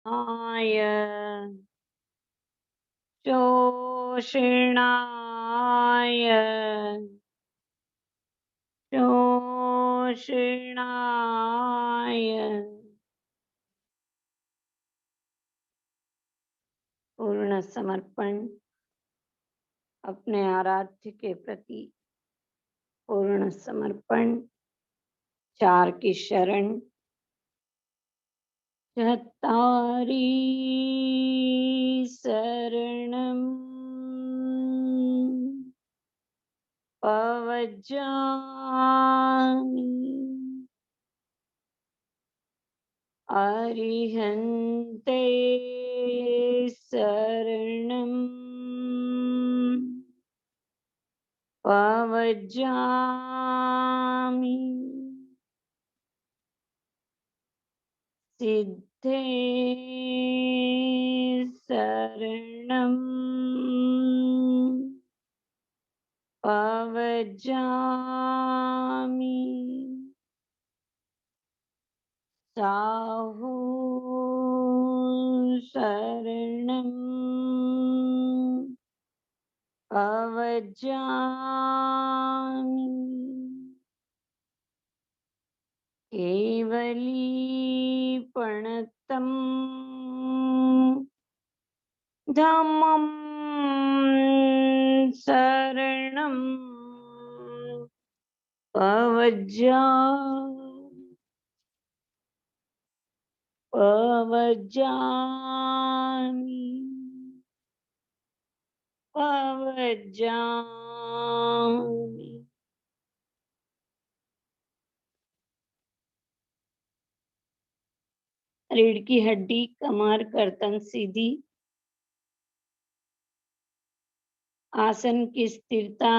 आय शोषणाय शोषणाय पूर्ण समर्पण अपने आराध्य के प्रति पूर्ण समर्पण चार की शरण चत्तारी शरणम पवज्जामि अरिहन्ते शरणं पवज्जामि सिद्धे शरणं पवज्जामि साहु शरणं पवज्जामि केवलीपणतं धम्मं शरणं पवज्जामि पवज्जामि रीढ़ की हड्डी कमर गर्दन सीधी आसन की स्थिरता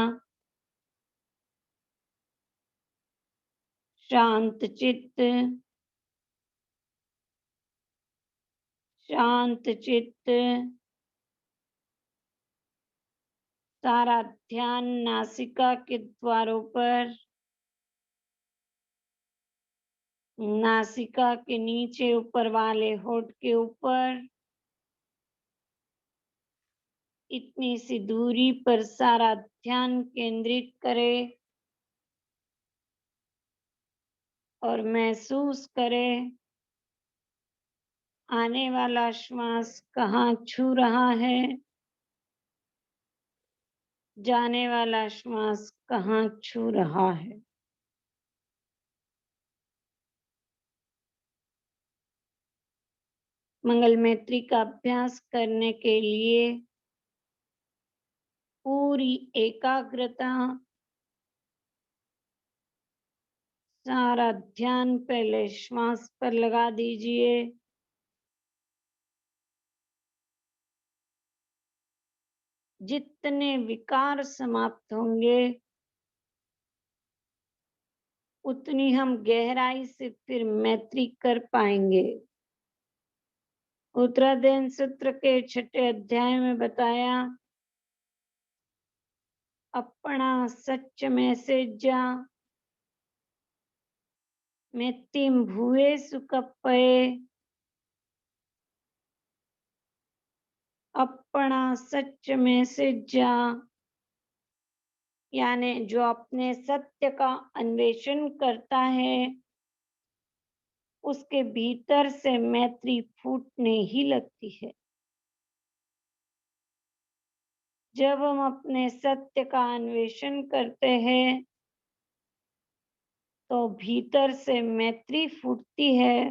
शांत चित्त शांत चित्त सारा ध्यान नासिका के द्वारों पर नासिका के नीचे ऊपर वाले होंठ के ऊपर इतनी सी दूरी पर सारा ध्यान केंद्रित करें और महसूस करें आने वाला श्वास कहाँ छू रहा है, जाने वाला श्वास कहाँ छू रहा है। मंगल मैत्री का अभ्यास करने के लिए पूरी एकाग्रता सारा ध्यान पहले श्वास पर लगा दीजिए। जितने विकार समाप्त होंगे उतनी हम गहराई से फिर मैत्री कर पाएंगे। उत्तराध्ययन सूत्र के 6 अध्याय में बताया अपना सच में से जा मैत्तिम भुवे सुकप्पये अपना सच में से जा यानी जो अपने सत्य का अन्वेषण करता है उसके भीतर से मैत्री फूटने ही लगती है। जब हम अपने सत्य का अन्वेषण करते हैं तो भीतर से मैत्री फूटती है,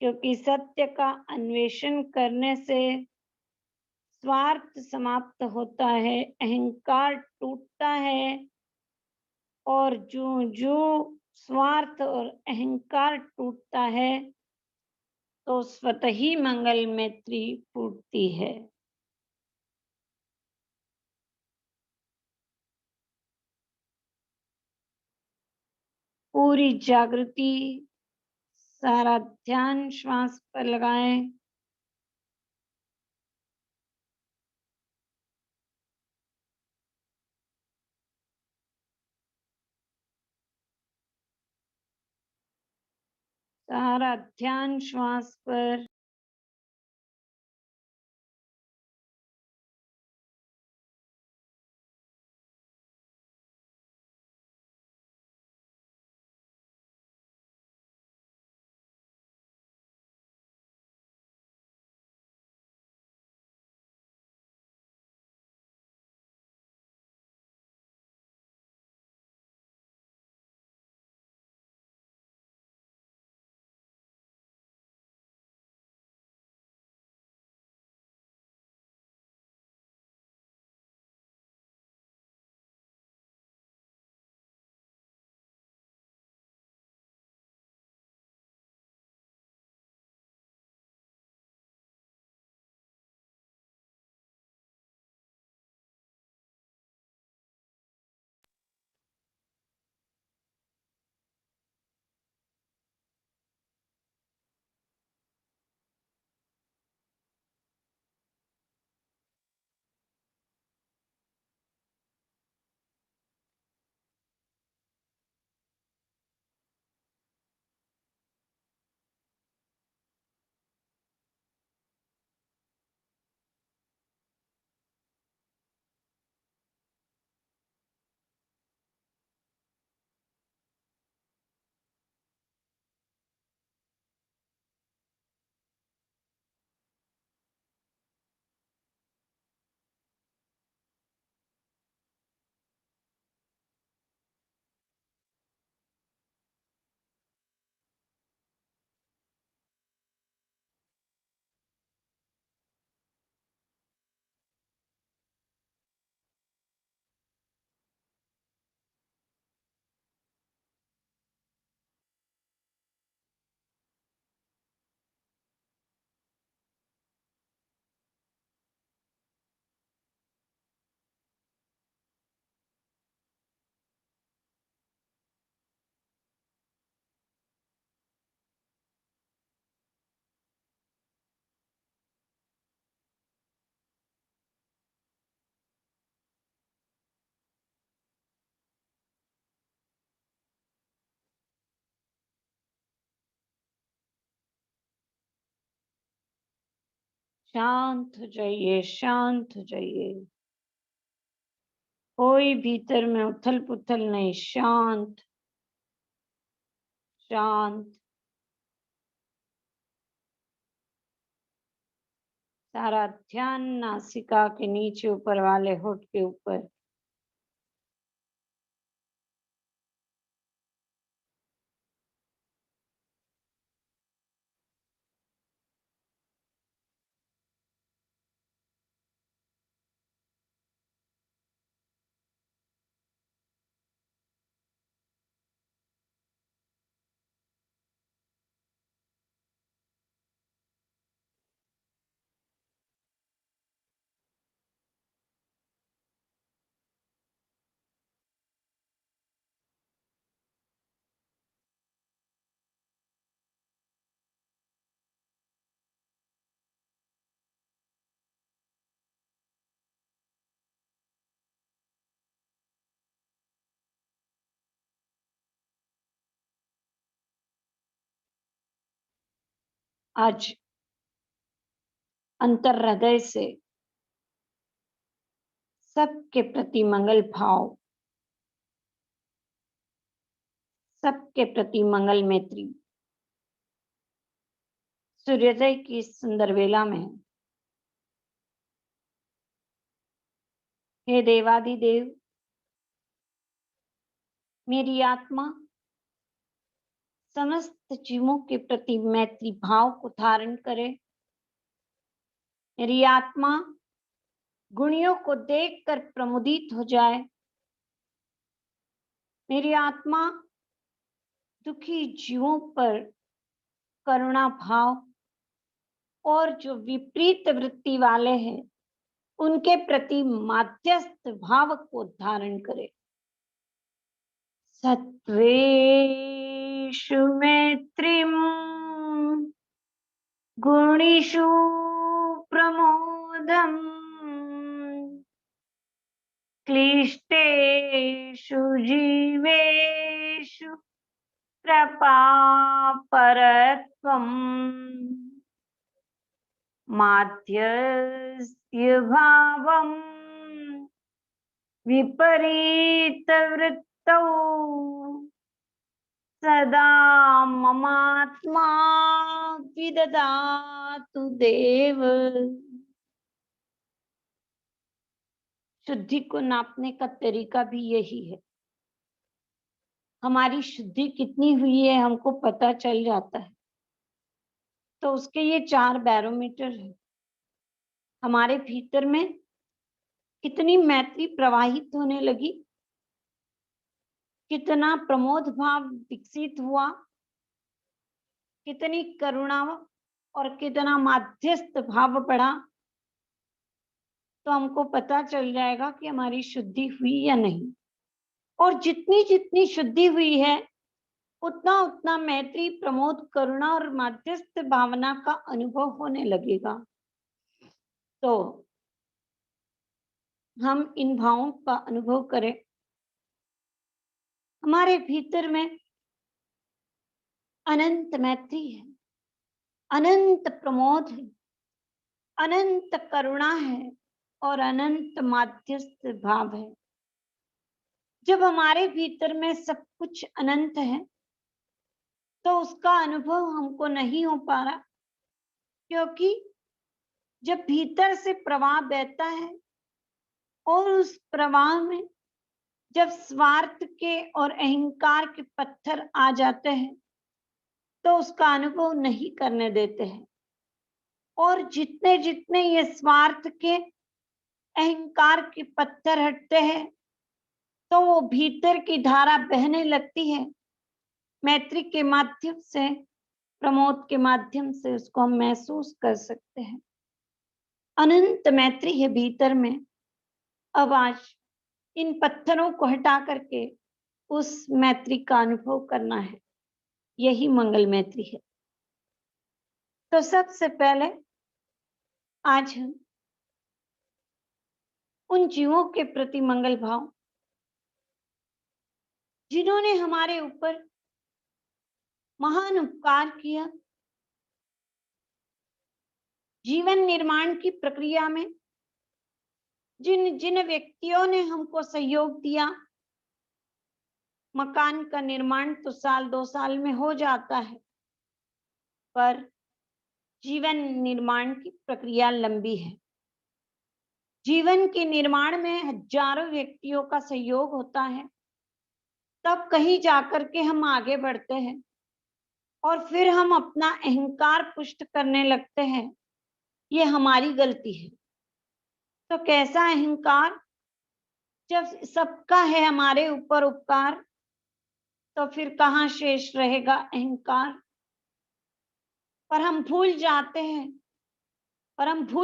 क्योंकि सत्य का अन्वेषण करने से स्वार्थ समाप्त होता है, अहंकार टूटता है और जो स्वार्थ और अहंकार टूटता है तो स्वतः ही मंगल मैत्री फूटती है। पूरी जागृति सारा ध्यान श्वास पर लगाएं। सारा ध्यान श्वास पर शांत हो जाइए, शांत हो जाइए। कोई भीतर में उथल पुथल नहीं, शांत शांत। सारा ध्यान नासिका के नीचे ऊपर वाले होठ के ऊपर। आज अंतर हृदय से सबके प्रति मंगल भाव, सबके प्रति मंगल मैत्री सूर्योदय की इस सुंदर वेला में। हे देवादिदेव, मेरी आत्मा समस्त जीवों के प्रति मैत्री भाव को धारण करे। मेरी आत्मा गुणियों को देखकर प्रमुदित हो जाए। मेरी आत्मा दुखी जीवों पर करुणा भाव और जो विपरीत वृत्ति वाले हैं उनके प्रति माध्यस्थ भाव को धारण करे। सत्वेषु मैत्रीं गुणिषु प्रमोदम् क्लिष्टेषु जीवेषु कृपापरत्वम् माध्यस्य भावम् विपरीतवृत्तौ सदा ममात्मा विददातु देव। शुद्धि को नापने का तरीका भी यही है। हमारी शुद्धि कितनी हुई है हमको पता चल जाता है। तो उसके ये 4 बैरोमीटर है। हमारे भीतर में कितनी मैत्री प्रवाहित होने लगी, कितना प्रमोद भाव विकसित हुआ, कितनी करुणा और कितना माध्यस्थ भाव बढ़ा, तो हमको पता चल जाएगा कि हमारी शुद्धि हुई या नहीं। और जितनी जितनी शुद्धि हुई है उतना उतना मैत्री, प्रमोद, करुणा और माध्यस्थ भावना का अनुभव होने लगेगा। तो हम इन भावों का अनुभव करें। हमारे भीतर में अनंत मैत्री है, अनंत प्रमोद है, अनंत करुणा है और अनंत माध्यस्थ भाव है। जब हमारे भीतर में सब कुछ अनंत है तो उसका अनुभव हमको नहीं हो पा रहा, क्योंकि जब भीतर से प्रवाह बहता है और उस प्रवाह में जब स्वार्थ के और अहंकार के पत्थर आ जाते हैं तो उसका अनुभव नहीं करने देते हैं। और जितने जितने ये स्वार्थ के, अहंकार के पत्थर हटते हैं तो वो भीतर की धारा बहने लगती है। मैत्री के माध्यम से, प्रमोद के माध्यम से उसको हम महसूस कर सकते हैं। अनंत मैत्री है भीतर में। अब आज इन पत्थरों को हटा करके उस मैत्री का अनुभव करना है। यही मंगल मैत्री है। तो सबसे पहले आज हम उन जीवों के प्रति मंगल भाव जिन्होंने हमारे ऊपर महान उपकार किया, जीवन निर्माण की प्रक्रिया में जिन जिन व्यक्तियों ने हमको सहयोग दिया, मकान का निर्माण तो साल 2 साल में हो जाता है, पर जीवन निर्माण की प्रक्रिया लंबी है। जीवन के निर्माण में हजारों व्यक्तियों का सहयोग होता है, तब कहीं जाकर के हम आगे बढ़ते हैं और फिर हम अपना अहंकार पुष्ट करने लगते हैं, ये हमारी गलती है। तो कैसा अहंकार? जब सबका है हमारे ऊपर उपकार, तो फिर कहाँ शेष रहेगा अहंकार? पर हम भूल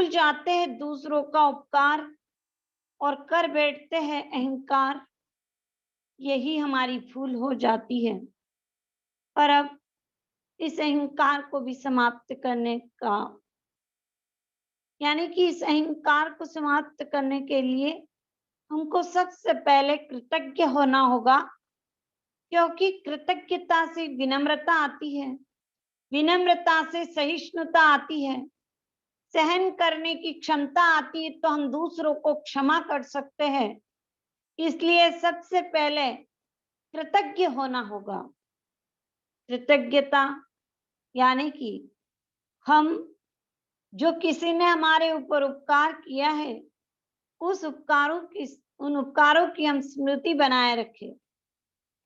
जाते हैं दूसरों का उपकार और कर बैठते हैं अहंकार। यही हमारी भूल हो जाती है। पर अब इस अहंकार को भी समाप्त करने का, यानी कि इस अहंकार को समाप्त करने के लिए हमको सबसे पहले कृतज्ञ होना होगा, क्योंकि कृतज्ञता से विनम्रता आती है, विनम्रता से सहिष्णुता आती है, सहन करने की क्षमता आती है, तो हम दूसरों को क्षमा कर सकते हैं। इसलिए सबसे पहले कृतज्ञ होना होगा। कृतज्ञता यानी कि हम जो किसी ने हमारे ऊपर उपकार किया है, उन उपकारों की हम स्मृति बनाए रखें,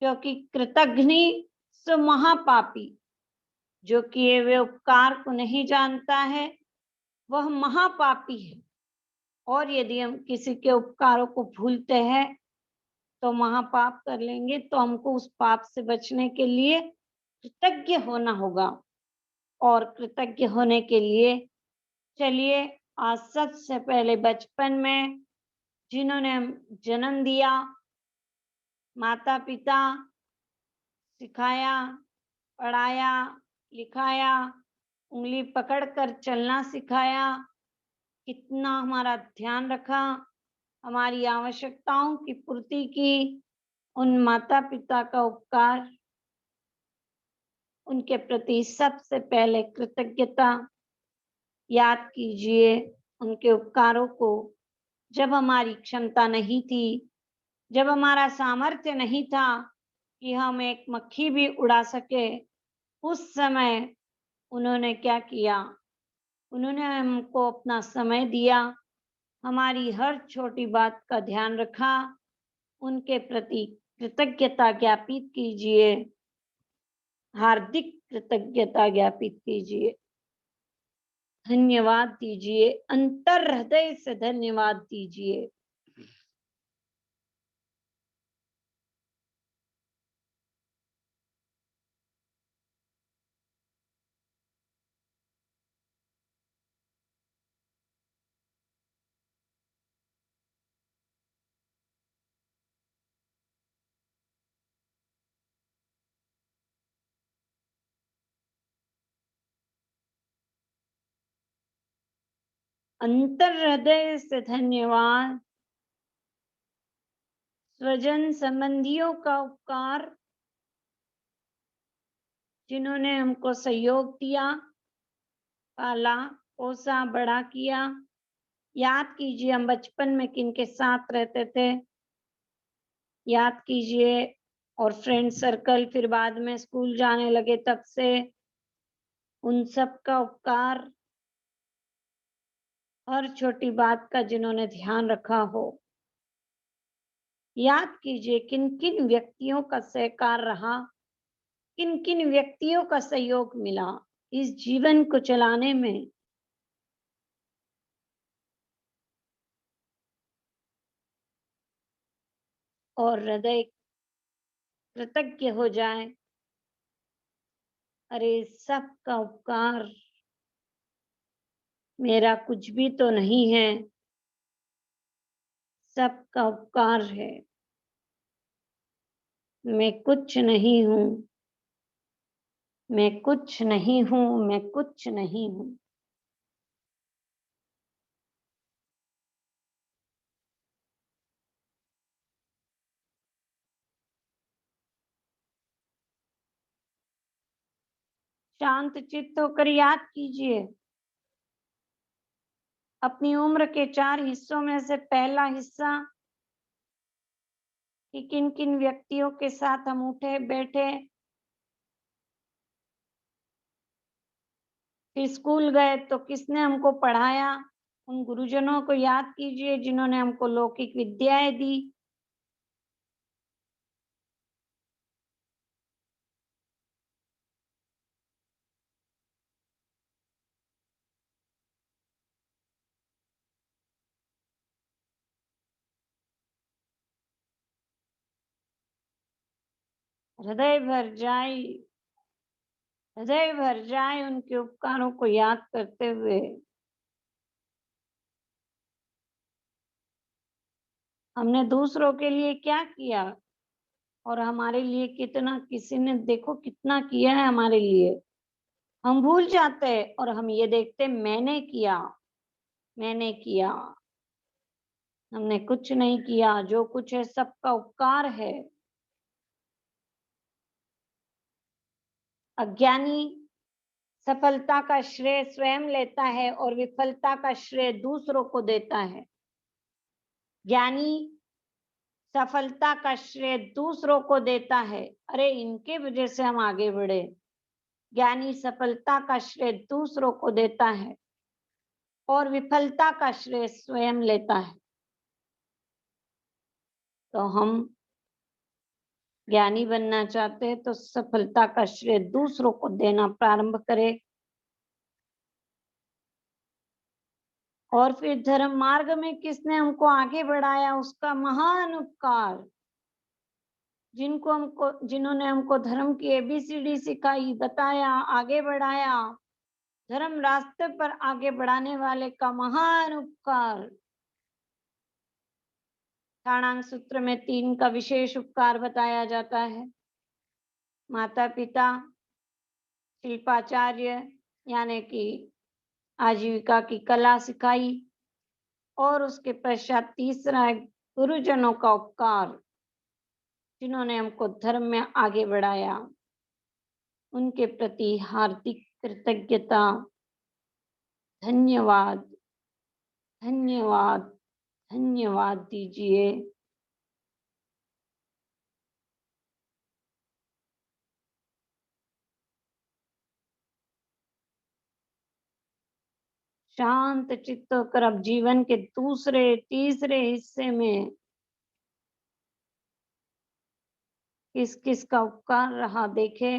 क्योंकि कृतघ्नि सो महापापी, जो किए हुए उपकार को नहीं जानता है वह महापापी है। और यदि हम किसी के उपकारों को भूलते हैं तो महापाप कर लेंगे, तो हमको उस पाप से बचने के लिए कृतज्ञ होना होगा। और कृतज्ञ होने के लिए चलिए आज सबसे पहले बचपन में जिन्होंने जन्म दिया, माता पिता, सिखाया, पढ़ाया, लिखाया, उंगली पकड़कर चलना सिखाया, कितना हमारा ध्यान रखा, हमारी आवश्यकताओं की पूर्ति की, उन माता पिता का उपकार, उनके प्रति सबसे पहले कृतज्ञता याद कीजिए। उनके उपकारों को जब हमारी क्षमता नहीं थी, जब हमारा सामर्थ्य नहीं था कि हम एक मक्खी भी उड़ा सके, उस समय उन्होंने क्या किया? उन्होंने हमको अपना समय दिया, हमारी हर छोटी बात का ध्यान रखा। उनके प्रति कृतज्ञता ज्ञापित कीजिए, हार्दिक कृतज्ञता ज्ञापित कीजिए, धन्यवाद दीजिए, अंतर हृदय से धन्यवाद दीजिए। अंतर हृदय से धन्यवाद। स्वजन संबंधियों का उपकार, जिन्होंने हमको सहयोग दिया, पाला, पोसा, बड़ा किया। याद कीजिए हम बचपन में किनके साथ रहते थे, याद कीजिए। और फ्रेंड सर्कल, फिर बाद में स्कूल जाने लगे तब से, उन सब का उपकार, हर छोटी बात का जिन्होंने ध्यान रखा हो। याद कीजिए किन किन व्यक्तियों का सहकार रहा, किन किन व्यक्तियों का सहयोग मिला इस जीवन को चलाने में। और हृदय कृतज्ञ हो जाए, अरे सबका उपकार मेरा कुछ भी तो नहीं है, सबका उपकार है, मैं कुछ नहीं हूँ, मैं कुछ नहीं हूँ, मैं कुछ नहीं हूँ। शांत चित्त होकर याद कीजिए, अपनी उम्र के 4 हिस्सों में से पहला हिस्सा कि किन-किन व्यक्तियों के साथ हम उठे, बैठे, फिर स्कूल गए तो किसने हमको पढ़ाया, उन गुरुजनों को याद कीजिए जिन्होंने हमको लौकिक विद्याएँ दी। हृदय भर जाए हृदय भर जाए उनके उपकारों को याद करते हुए हमने दूसरों के लिए क्या किया और हमारे लिए कितना, किसी ने देखो कितना किया है हमारे लिए। हम भूल जाते हैं और हम ये देखते मैंने किया, मैंने किया। हमने कुछ नहीं किया, जो कुछ है सबका उपकार है। अज्ञानी सफलता का श्रेय स्वयं लेता है और विफलता का श्रेय दूसरों को देता है। ज्ञानी सफलता का श्रेय दूसरों को देता है, अरे इनके वजह से हम आगे बढ़े। ज्ञानी सफलता का श्रेय दूसरों को देता है और विफलता का श्रेय स्वयं लेता है। तो हम ज्ञानी बनना चाहते हैं तो सफलता का श्रेय दूसरों को देना प्रारंभ करें। और फिर धर्म मार्ग में किसने हमको आगे बढ़ाया, उसका महान उपकार। जिन्होंने हमको धर्म की एबीसीडी सिखाई, बताया, आगे बढ़ाया, धर्म रास्ते पर आगे बढ़ाने वाले का महान उपकार। ठाणांग सूत्र में 3 का विशेष उपकार बताया जाता है। माता पिता, शिल्पाचार्य यानी कि आजीविका की कला सिखाई और उसके पश्चात तीसरा है गुरुजनों का उपकार, जिन्होंने हमको धर्म में आगे बढ़ाया। उनके प्रति हार्दिक कृतज्ञता। धन्यवाद, धन्यवाद, धन्यवाद दीजिए। शांत चित्त होकर अब जीवन के दूसरे, तीसरे हिस्से में किस-किस का उपकार रहा देखे।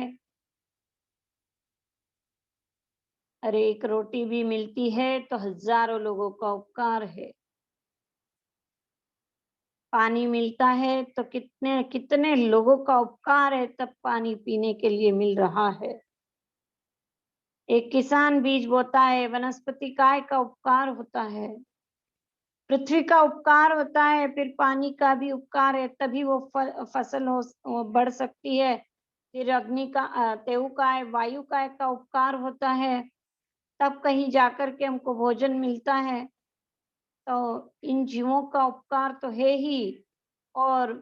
अरे एक रोटी भी मिलती है तो हजारों लोगों का उपकार है। पानी मिलता है तो कितने कितने लोगों का उपकार है, तब पानी पीने के लिए मिल रहा है। एक किसान बीज बोता है, वनस्पति काय का उपकार होता है, पृथ्वी का उपकार होता है, फिर पानी का भी उपकार है, तभी वो फसल वो बढ़ सकती है। फिर अग्नि का तेऊ काय, वायु काय का उपकार होता है, तब कहीं जाकर के हमको भोजन मिलता है। तो इन जीवों का उपकार तो है ही, और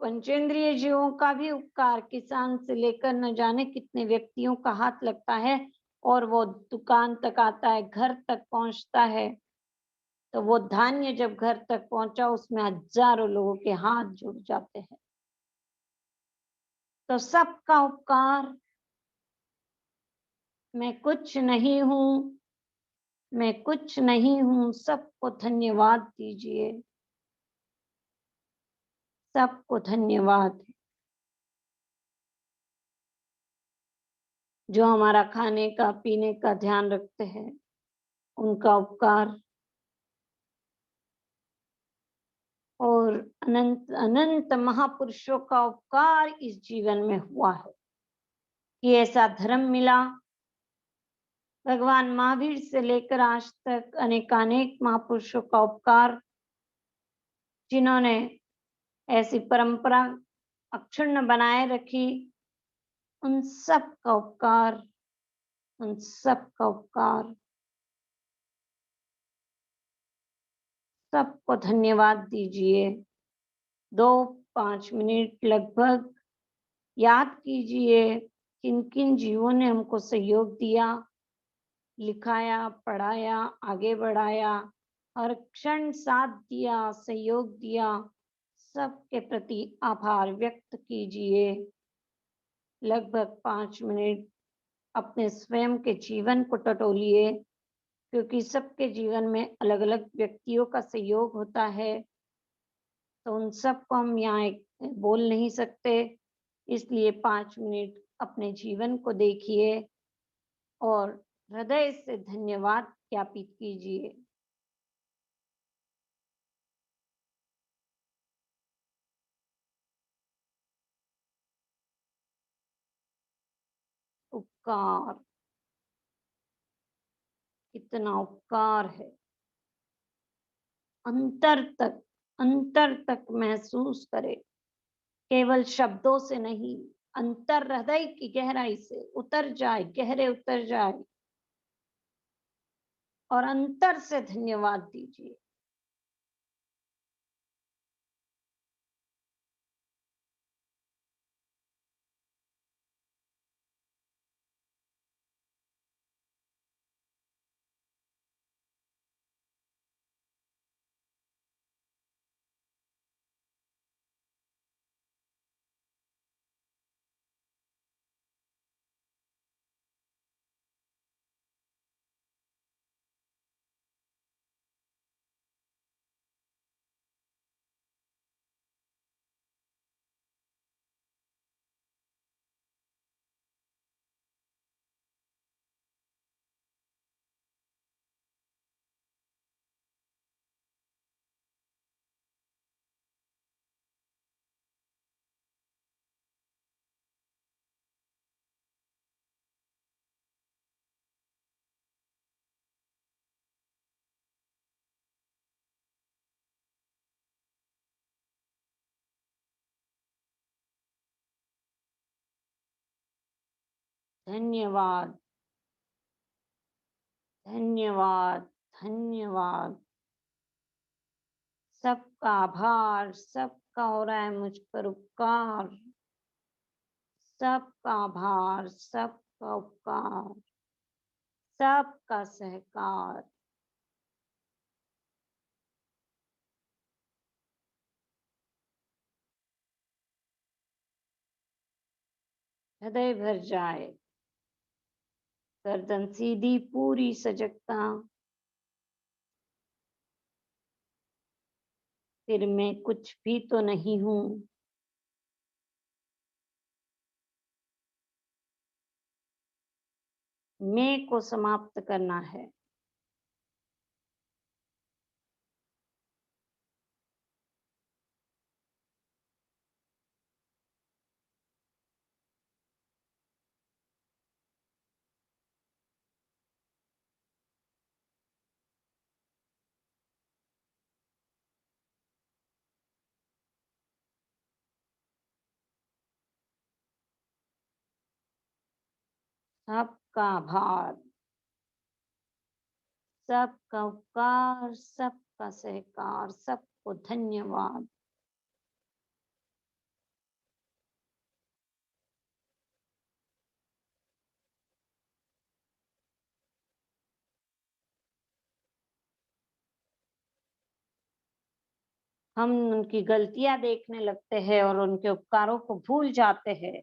पंचेंद्रिय जीवों का भी उपकार किसान से लेकर न जाने कितने व्यक्तियों का हाथ लगता है और वो दुकान तक आता है, घर तक पहुंचता है। तो वो धान्य जब घर तक पहुंचा उसमें हजारों लोगों के हाथ जुड़ जाते हैं। तो सबका उपकार। मैं कुछ नहीं हूँ, मैं कुछ नहीं हूँ, सबको धन्यवाद दीजिए, सबको धन्यवाद। जो हमारा खाने का, पीने का ध्यान रखते हैं, उनका उपकार। और अनंत अनंत महापुरुषों का उपकार इस जीवन में हुआ है कि ऐसा धर्म मिला। भगवान महावीर से लेकर आज तक अनेकानेक महापुरुषों का उपकार, जिन्होंने ऐसी परंपरा अक्षुण्ण बनाए रखी, उन सब का उपकार, उन सब का उपकार। सबको धन्यवाद दीजिए। 2-5 मिनट लगभग याद कीजिए किन किन जीवों ने हमको सहयोग दिया, लिखाया, पढ़ाया, आगे बढ़ाया, हर क्षण साथ दिया, सहयोग दिया, सबके प्रति आभार व्यक्त कीजिए। लगभग 5 मिनट अपने स्वयं के जीवन को टटोलिए, क्योंकि सबके जीवन में अलग-अलग व्यक्तियों का सहयोग होता है, तो उन सबको हम यहाँ एक बोल नहीं सकते, इसलिए 5 मिनट अपने जीवन को देखिए और हृदय से धन्यवाद ज्ञापित कीजिए। उपकार, कितना उपकार है। अंतर तक महसूस करें, केवल शब्दों से नहीं, अंतर हृदय की गहराई से उतर जाए, गहरे उतर जाए और अंतर से धन्यवाद दीजिए। धन्यवाद, धन्यवाद, धन्यवाद। सबका आभार, सबका हो रहा है मुझ पर उपकार, सबका आभार, सबका उपकार, सबका सहकार। हृदय भर जाए, गर्दन सीधी, पूरी सजगता। फिर मैं कुछ भी तो नहीं हूँ। मैं को समाप्त करना है। सबका आभार, सबका उपकार, सबका सहकार, सबको धन्यवाद। हम उनकी गलतियाँ देखने लगते हैं और उनके उपकारों को भूल जाते हैं।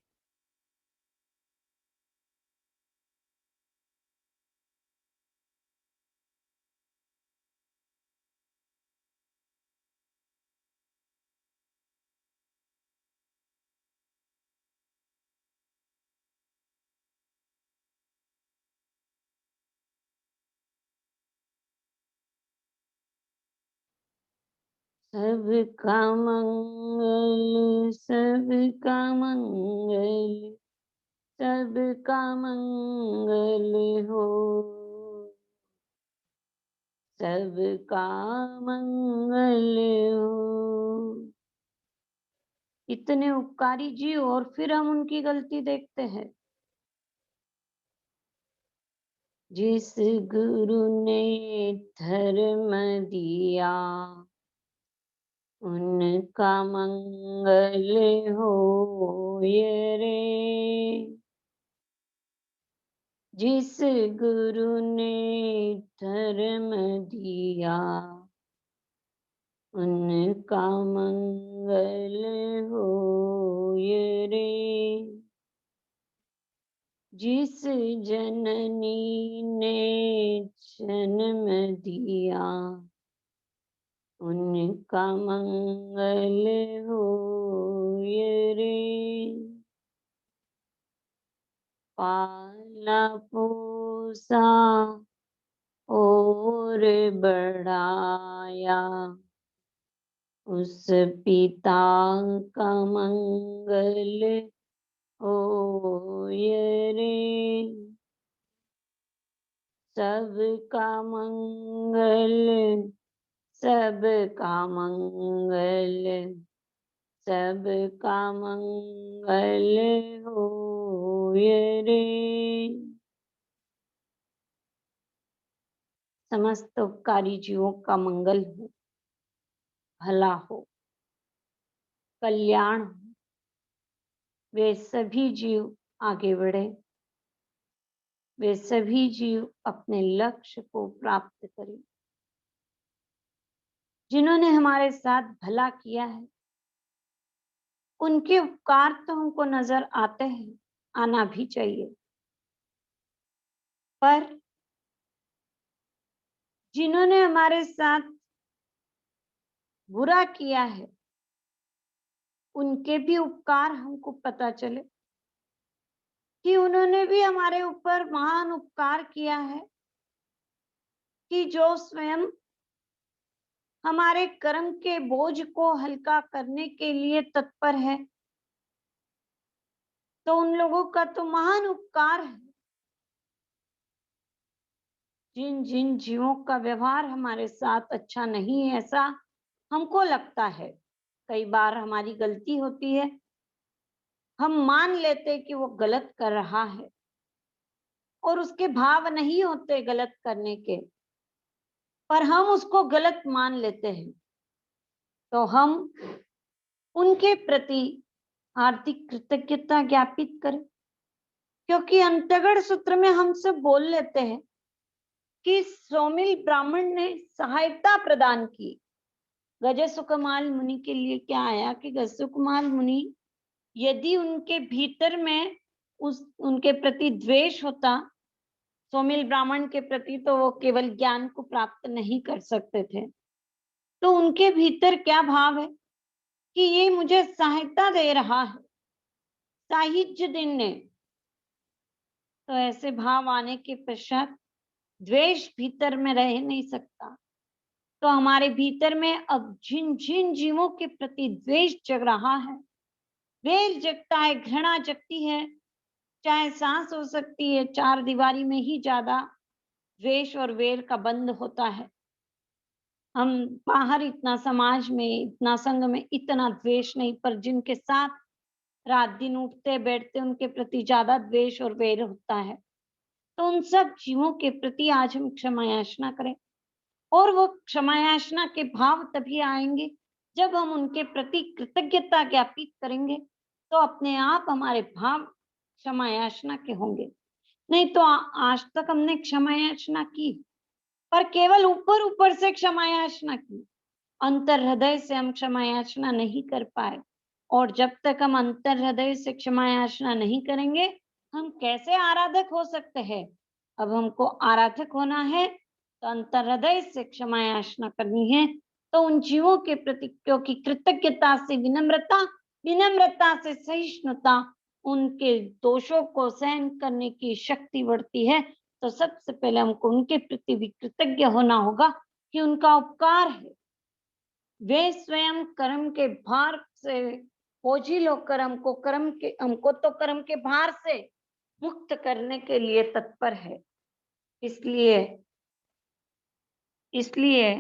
सबका मंगल, सबका मंगल, सबका मंगल हो, सबका मंगल हो। इतने उपकारी जीव और फिर हम उनकी गलती देखते हैं। जिस गुरु ने धर्म दिया, उनका मंगल हो ये रे। जिस गुरु ने धर्म दिया, उनका मंगल होए रे। जिस जननी ने जन्म दिया, उनका मंगल होए रे। पाला पोसा और बढ़ाया, उस पिता का मंगल होए रे। सबका मंगल, सबका मंगल, सबका मंगल होए रे। समस्त उपकारी जीवों का मंगल हो, भला हो, कल्याण हो। वे सभी जीव आगे बढ़े, वे सभी जीव अपने लक्ष्य को प्राप्त करें। जिन्होंने हमारे साथ भला किया है, उनके उपकार तो हमको नजर आते हैं, आना भी चाहिए, पर जिन्होंने हमारे साथ बुरा किया है, उनके भी उपकार हमको पता चले कि उन्होंने भी हमारे ऊपर महान उपकार किया है, कि जो स्वयं हमारे कर्म के बोझ को हल्का करने के लिए तत्पर है। तो उन लोगों का तो महान उपकार है। जिन जिन जीवों का व्यवहार हमारे साथ अच्छा नहीं है, ऐसा हमको लगता है, कई बार हमारी गलती होती है, हम मान लेते कि वो गलत कर रहा है और उसके भाव नहीं होते गलत करने के, पर हम उसको गलत मान लेते हैं। तो हम उनके प्रति हार्दिक कृतज्ञता ज्ञापित करें, क्योंकि अंतगढ़ सूत्र में हम सब बोल लेते हैं कि सोमिल ब्राह्मण ने सहायता प्रदान की। गजसुकमाल मुनि के लिए क्या आया कि गजसुकमाल मुनि यदि उनके भीतर में उनके प्रति द्वेष होता सोमिल ब्राह्मण के प्रति, तो वो केवल ज्ञान को प्राप्त नहीं कर सकते थे। तो उनके भीतर क्या भाव है कि ये मुझे सहायता दे रहा है, साहित्य दिन ने। तो ऐसे भाव आने के पश्चात द्वेष भीतर में रह नहीं सकता। तो हमारे भीतर में अब जिन जिन जीवों के प्रति द्वेष जग रहा है, वेर जगता है, घृणा जगती है, चाहे सांस हो सकती है, चार दीवारी में ही ज्यादा द्वेष और वेर का बंध होता है। हम बाहर इतना समाज में, इतना संघ में इतना द्वेष नहीं, पर जिनके साथ रात दिन उठते बैठते उनके प्रति ज्यादा द्वेष और वेर होता है। तो उन सब जीवों के प्रति आज हम क्षमा याचना करें, और वो क्षमा याचना के भाव तभी आएंगे जब हम उनके प्रति कृतज्ञता ज्ञापित करेंगे। तो अपने आप हमारे भाव क्षमा याचना के होंगे। नहीं तो आज तक हमने क्षमा याचना की, पर केवल ऊपर ऊपर से क्षमा याचना की, अंतर हृदय से हम क्षमा याचना नहीं कर पाए। और जब तक हम अंतर हृदय से क्षमा याचना नहीं करेंगे, हम कैसे आराधक हो सकते हैं। अब हमको आराधक होना है तो अंतर हृदय से क्षमा याचना करनी है। तो उन जीवों के प्रति, क्योंकि कृतज्ञता से विनम्रता, विनम्रता से सहिष्णुता, उनके दोषों को सहन करने की शक्ति बढ़ती है। तो सबसे पहले हमको उनके प्रति भी कृतज्ञ होना होगा कि उनका उपकार है। वे स्वयं कर्म के भार से बोझिल होकर हमको तो कर्म के भार से मुक्त करने के लिए तत्पर है। इसलिए इसलिए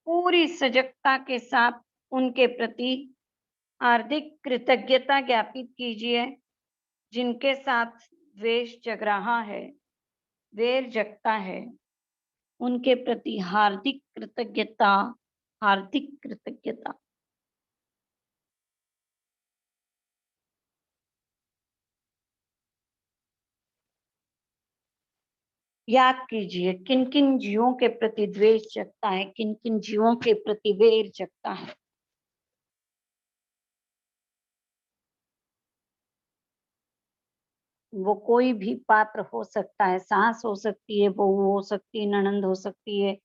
पूरी सजगता के साथ उनके प्रति हार्दिक कृतज्ञता ज्ञापित कीजिए। जिनके साथ द्वेष जग रहा है, वेर जगता है, उनके प्रति हार्दिक कृतज्ञता, हार्दिक कृतज्ञता। याद कीजिए किन किन जीवों के प्रति द्वेष जगता है, किन किन जीवों के प्रति वैर जगता है। वो कोई भी पात्र हो सकता है, सास हो सकती है, बहू हो सकती है, ननंद हो सकती है,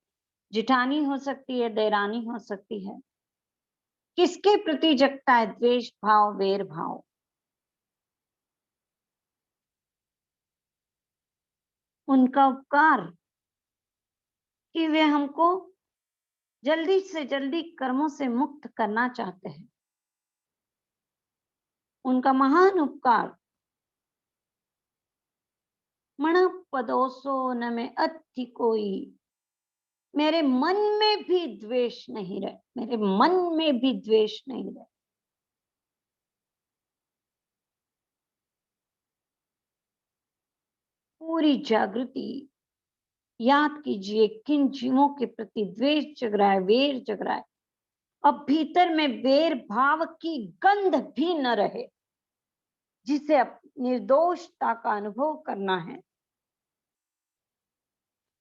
जिठानी हो सकती है, देरानी हो सकती है। किसके प्रति जगता है द्वेष भाव, वैर भाव? उनका उपकार कि वे हमको जल्दी से जल्दी कर्मों से मुक्त करना चाहते हैं। उनका महान उपकार मण पदोसो न में अति कोई, मेरे मन में भी द्वेष नहीं रहे, मेरे मन में भी द्वेष नहीं रहे। पूरी जागृति याद कीजिए किन जीवों के प्रति द्वेष जग रहा है, वैर जग रहा है। अब भीतर में वैर भाव की गंध भी न रहे, जिसे निर्दोषता का अनुभव करना है।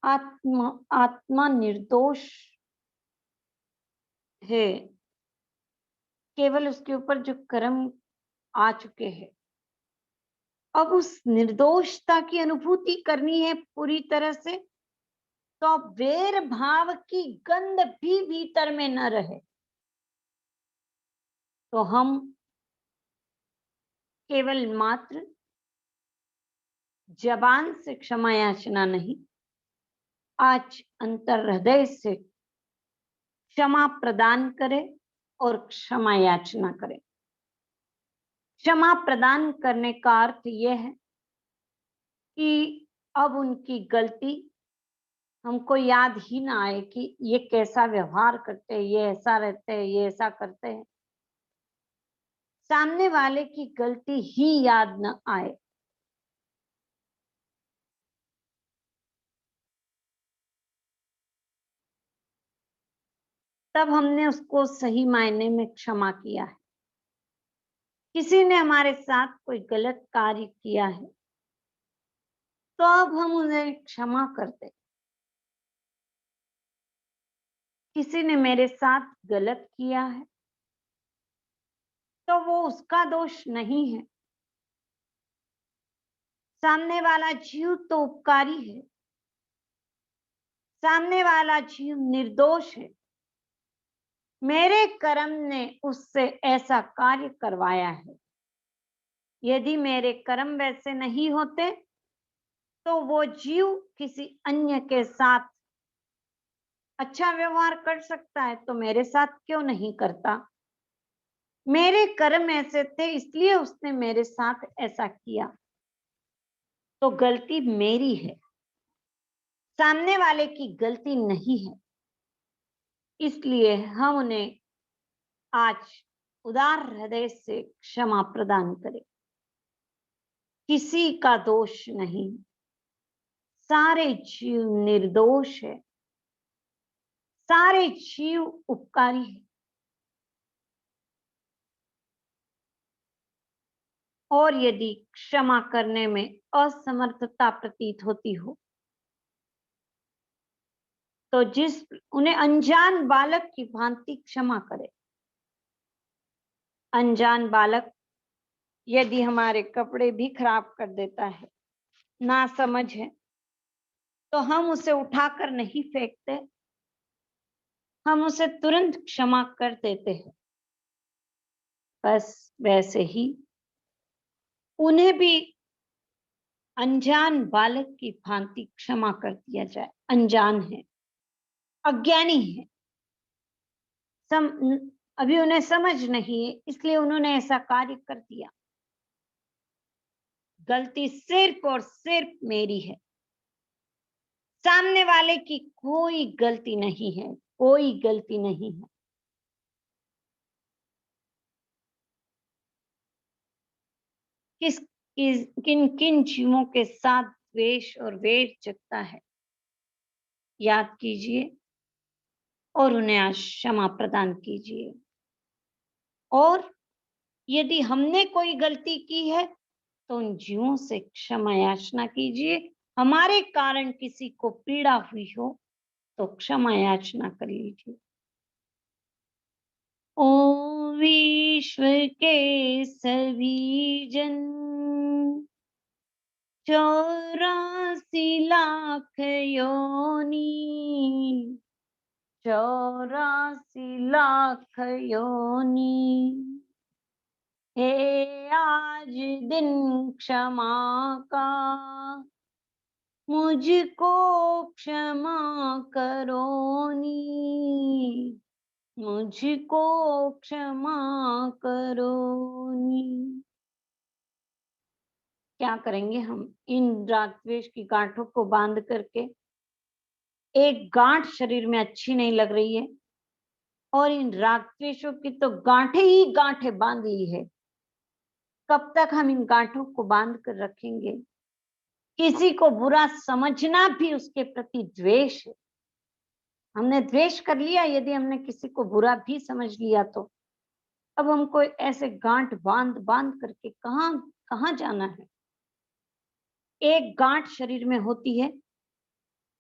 आत्मा आत्मा निर्दोष है, केवल उसके ऊपर जो कर्म आ चुके हैं। अब उस निर्दोषता की अनुभूति करनी है पूरी तरह से, तो वैर भाव की गंध भी भीतर में न रहे, तो हम केवल मात्र जबान से क्षमा याचना नहीं, आज अंतर हृदय से क्षमा प्रदान करें और क्षमा याचना करें। क्षमा प्रदान करने का अर्थ यह है कि अब उनकी गलती हमको याद ही ना आए कि ये कैसा व्यवहार करते हैं, ये ऐसा रहते हैं, ये ऐसा करते हैं। सामने वाले की गलती ही याद न आए। तब हमने उसको सही मायने में क्षमा किया है। किसी ने हमारे साथ कोई गलत कार्य किया है, तो अब हम उन्हें क्षमा करते। किसी ने मेरे साथ गलत किया है, तो वो उसका दोष नहीं है। सामने वाला जीव तो उपकारी है, सामने वाला जीव निर्दोष है। मेरे कर्म ने उससे ऐसा कार्य करवाया है। यदि मेरे कर्म वैसे नहीं होते, तो वो जीव किसी अन्य के साथ अच्छा व्यवहार कर सकता है, तो मेरे साथ क्यों नहीं करता? मेरे कर्म ऐसे थे, इसलिए उसने मेरे साथ ऐसा किया, तो गलती मेरी है, सामने वाले की गलती नहीं है। इसलिए हम उन्हें आज उदार हृदय से क्षमा प्रदान करें। किसी का दोष नहीं, सारे जीव निर्दोष है, सारे जीव उपकारी है। और यदि क्षमा करने में असमर्थता प्रतीत होती हो, तो उन्हें अनजान बालक की भांति क्षमा करे। अनजान बालक यदि हमारे कपड़े भी खराब कर देता है, ना समझ है, तो हम उसे उठाकर नहीं फेंकते, हम उसे तुरंत क्षमा कर देते हैं। बस वैसे ही उन्हें भी अनजान बालक की भांति क्षमा कर दिया जाए। अनजान है, अज्ञानी है, अभी उन्हें समझ नहीं है, इसलिए उन्होंने ऐसा कार्य कर दिया। गलती सिर्फ और सिर्फ मेरी है, सामने वाले की कोई गलती नहीं है, कोई गलती नहीं है। किन किन जीवों के साथ द्वेष और वैर जगता है, याद कीजिए और उन्हें आज क्षमा प्रदान कीजिए। और यदि हमने कोई गलती की है, तो उन जीवों से क्षमा याचना कीजिए हमारे कारण किसी को पीड़ा हुई हो तो क्षमा याचना कर लीजिए। ओ विश्व के सभी जन, 84 लाख योनि, 84 लाख योनि, हे आज दिन क्षमा का, मुझको क्षमा करो नी, मुझको क्षमा करो नी। क्या करेंगे हम इन राग द्वेष की गांठों को बांध करके? एक गांठ शरीर में अच्छी नहीं लग रही है और इन राग द्वेषों की तो गांठें ही गांठें बांध ली है। कब तक हम इन गांठों को बांध कर रखेंगे? किसी को बुरा समझना भी उसके प्रति द्वेष है। हमने द्वेष कर लिया, यदि हमने किसी को बुरा भी समझ लिया तो अब हमको ऐसे गांठ बांध बांध करके कहाँ कहाँ जाना है? एक गांठ शरीर में होती है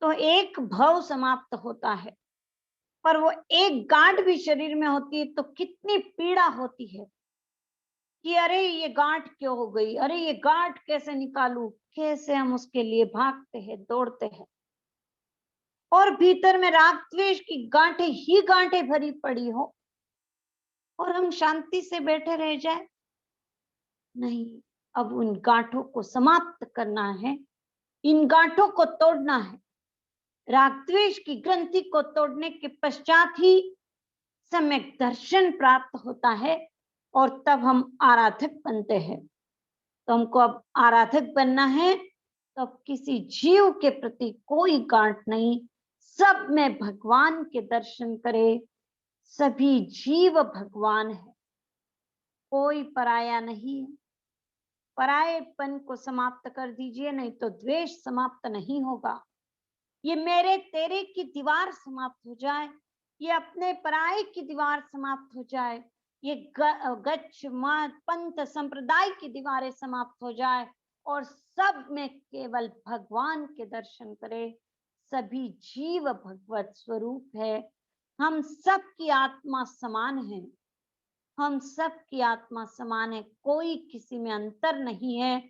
तो एक भव समाप्त होता है, पर वो एक गांठ भी शरीर में होती है तो कितनी पीड़ा होती है कि अरे ये गांठ क्यों हो गई, अरे ये गांठ कैसे निकालूं, कैसे हम उसके लिए भागते हैं, दौड़ते हैं और भीतर में राग द्वेष की गांठें ही गांठें भरी पड़ी हो और हम शांति से बैठे रह जाए। नहीं, अब उन गांठों को समाप्त करना है, इन गांठों को तोड़ना है। राग द्वेष की ग्रंथि को तोड़ने के पश्चात ही सम्यक दर्शन प्राप्त होता है और तब हम आराधक बनते हैं। तो हमको अब आराधक बनना है, तो अब किसी जीव के प्रति कोई गांठ नहीं, सब में भगवान के दर्शन करे। सभी जीव भगवान है, कोई पराया नहीं है। परायेपन को समाप्त कर दीजिए, नहीं तो द्वेष समाप्त नहीं होगा। ये मेरे तेरे की दीवार समाप्त हो जाए, ये अपने पराये की दीवार समाप्त हो जाए, ये गच्छ मत पंथ संप्रदाय की दीवारें समाप्त हो जाए और सब में केवल भगवान के दर्शन करे। सभी जीव भगवत स्वरूप है, हम सब की आत्मा समान है, हम सब की आत्मा समान है, कोई किसी में अंतर नहीं है।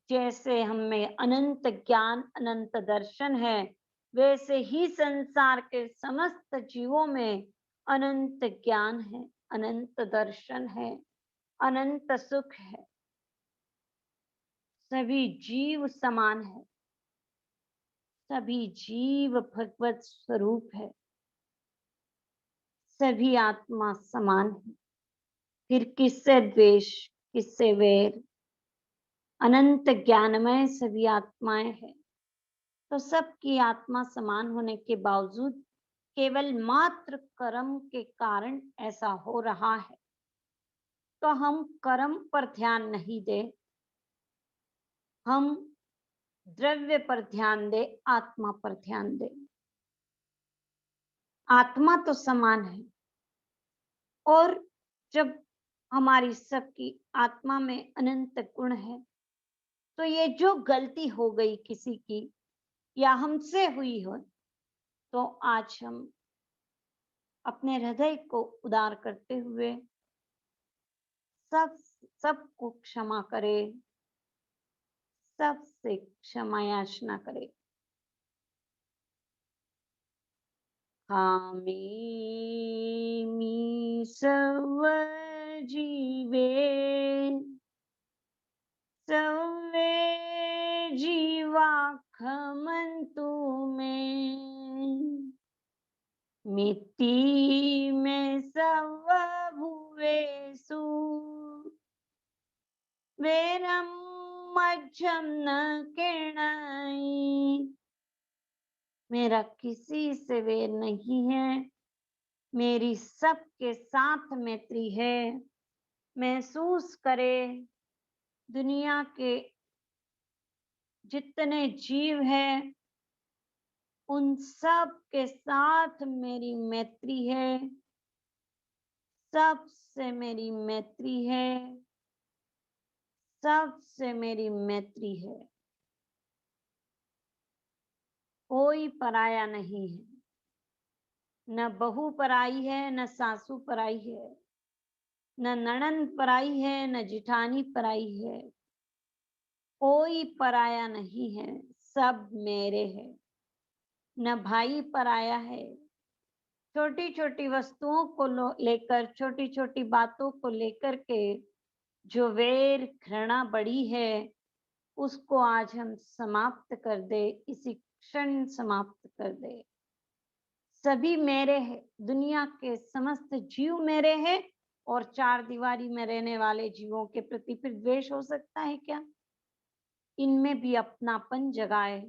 जैसे हम में अनंत ज्ञान अनंत दर्शन है, वैसे ही संसार के समस्त जीवों में अनंत ज्ञान है, अनंत दर्शन है, अनंत सुख है। सभी जीव समान है, सभी जीव भगवत स्वरूप है, सभी आत्मा समान है। फिर किससे द्वेष, किससे वैर? अनंत ज्ञानमय सभी आत्माएं हैं, तो सबकी आत्मा समान होने के बावजूद केवल मात्र कर्म के कारण ऐसा हो रहा है। तो हम कर्म पर ध्यान नहीं दे, हम द्रव्य पर ध्यान दे, आत्मा पर ध्यान दे। आत्मा तो समान है और जब हमारी सबकी आत्मा में अनंत गुण है, तो ये जो गलती हो गई किसी की या हमसे हुई हो, तो आज हम अपने हृदय को उदार करते हुए सब सबको क्षमा करे, सबसे क्षमा याचना करे। हामी सर्व जीवे, सर्वे जीवा खमन्तु मे, मिट्टी में सर्व भुवेषु, वैरम मज्झम न किरणै। मेरा किसी से वैर नहीं है, मेरी सबके साथ मैत्री है। महसूस करे दुनिया के जितने जीव हैं उन सब के साथ मेरी मैत्री है, सबसे मेरी मैत्री है, सबसे मेरी मैत्री है। कोई पराया नहीं है, न बहू पराई है, न सासू पराई है, न ननंद पराई है, न जिठानी पराई है। कोई पराया नहीं है, सब मेरे हैं। न भाई पराया है। छोटी छोटी वस्तुओं को लेकर, छोटी छोटी बातों को लेकर के जो वैर घृणा बढ़ी है, उसको आज हम समाप्त कर दे, इसी क्षण समाप्त कर दे। सभी मेरे हैं, दुनिया के समस्त जीव मेरे हैं। और चार दीवारी में रहने वाले जीवों के प्रति फिर द्वेष हो सकता है क्या? इनमें भी अपनापन जगाए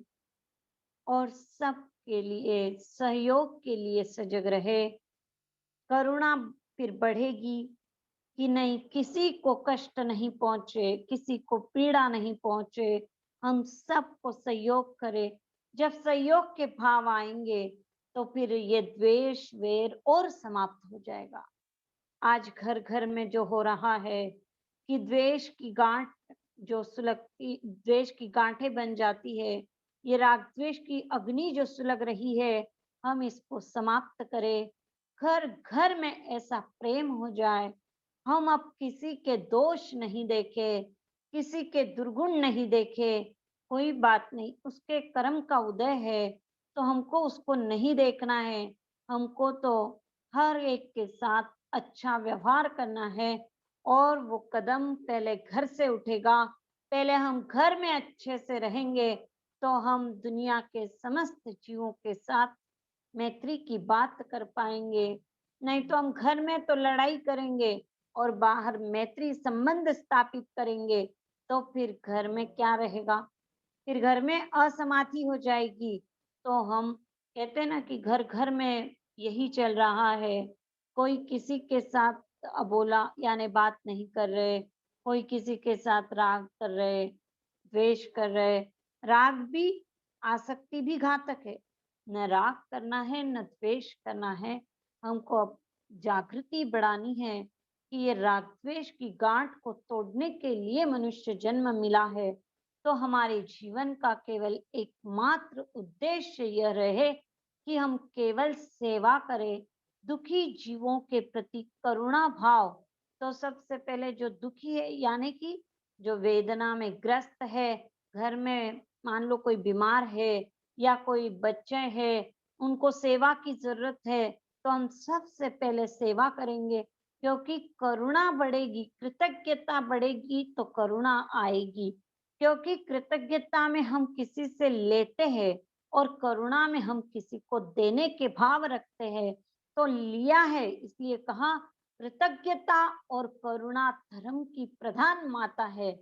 और सबके लिए सहयोग के लिए सजग रहे। करुणा फिर बढ़ेगी कि नहीं, किसी को कष्ट नहीं पहुंचे, किसी को पीड़ा नहीं पहुंचे, हम सबको सहयोग करें। जब सहयोग के भाव आएंगे तो फिर ये द्वेष वैर और समाप्त हो जाएगा। आज घर घर में जो हो रहा है कि द्वेष की गांठ जो सुलगती, द्वेष की गांठें बन जाती है, ये राग द्वेष की अग्नि जो सुलग रही है, हम इसको समाप्त करें। घर घर में ऐसा प्रेम हो जाए, हम अब किसी के दोष नहीं देखे, किसी के दुर्गुण नहीं देखे। कोई बात नहीं, उसके कर्म का उदय है तो हमको उसको नहीं देखना है। हमको तो हर एक के साथ अच्छा व्यवहार करना है। और वो कदम पहले घर से उठेगा। पहले हम घर में अच्छे से रहेंगे तो हम दुनिया के समस्त जीवों के साथ मैत्री की बात कर पाएंगे। नहीं तो हम घर में तो लड़ाई करेंगे और बाहर मैत्री संबंध स्थापित करेंगे, तो फिर घर में क्या रहेगा? फिर घर में असमाधि हो जाएगी। तो हम कहते हैं ना कि घर घर में यही चल रहा है। कोई किसी के साथ अबोला यानी बात नहीं कर रहे, कोई किसी के साथ राग कर रहे, द्वेष कर रहे। राग भी, आसक्ति भी घातक है। न राग करना है, न द्वेष करना है। हमको अब जागृति बढ़ानी है कि ये राग द्वेष की गांठ को तोड़ने के लिए मनुष्य जन्म मिला है। तो हमारे जीवन का केवल एकमात्र उद्देश्य यह रहे कि हम केवल सेवा करें, दुखी जीवों के प्रति करुणा भाव। तो सबसे पहले जो दुखी है यानी कि जो वेदना में ग्रस्त है, घर में मान लो कोई बीमार है या कोई बच्चे हैं, उनको सेवा की जरूरत है, तो हम सबसे पहले सेवा करेंगे। क्योंकि करुणा बढ़ेगी, कृतज्ञता बढ़ेगी तो करुणा आएगी। क्योंकि कृतज्ञता में हम किसी से लेते हैं और करुणा में हम किसी को देने के भाव रखते हैं। तो लिया है इसलिए कहा, कृतज्ञता और करुणा धर्म की प्रधान माता है।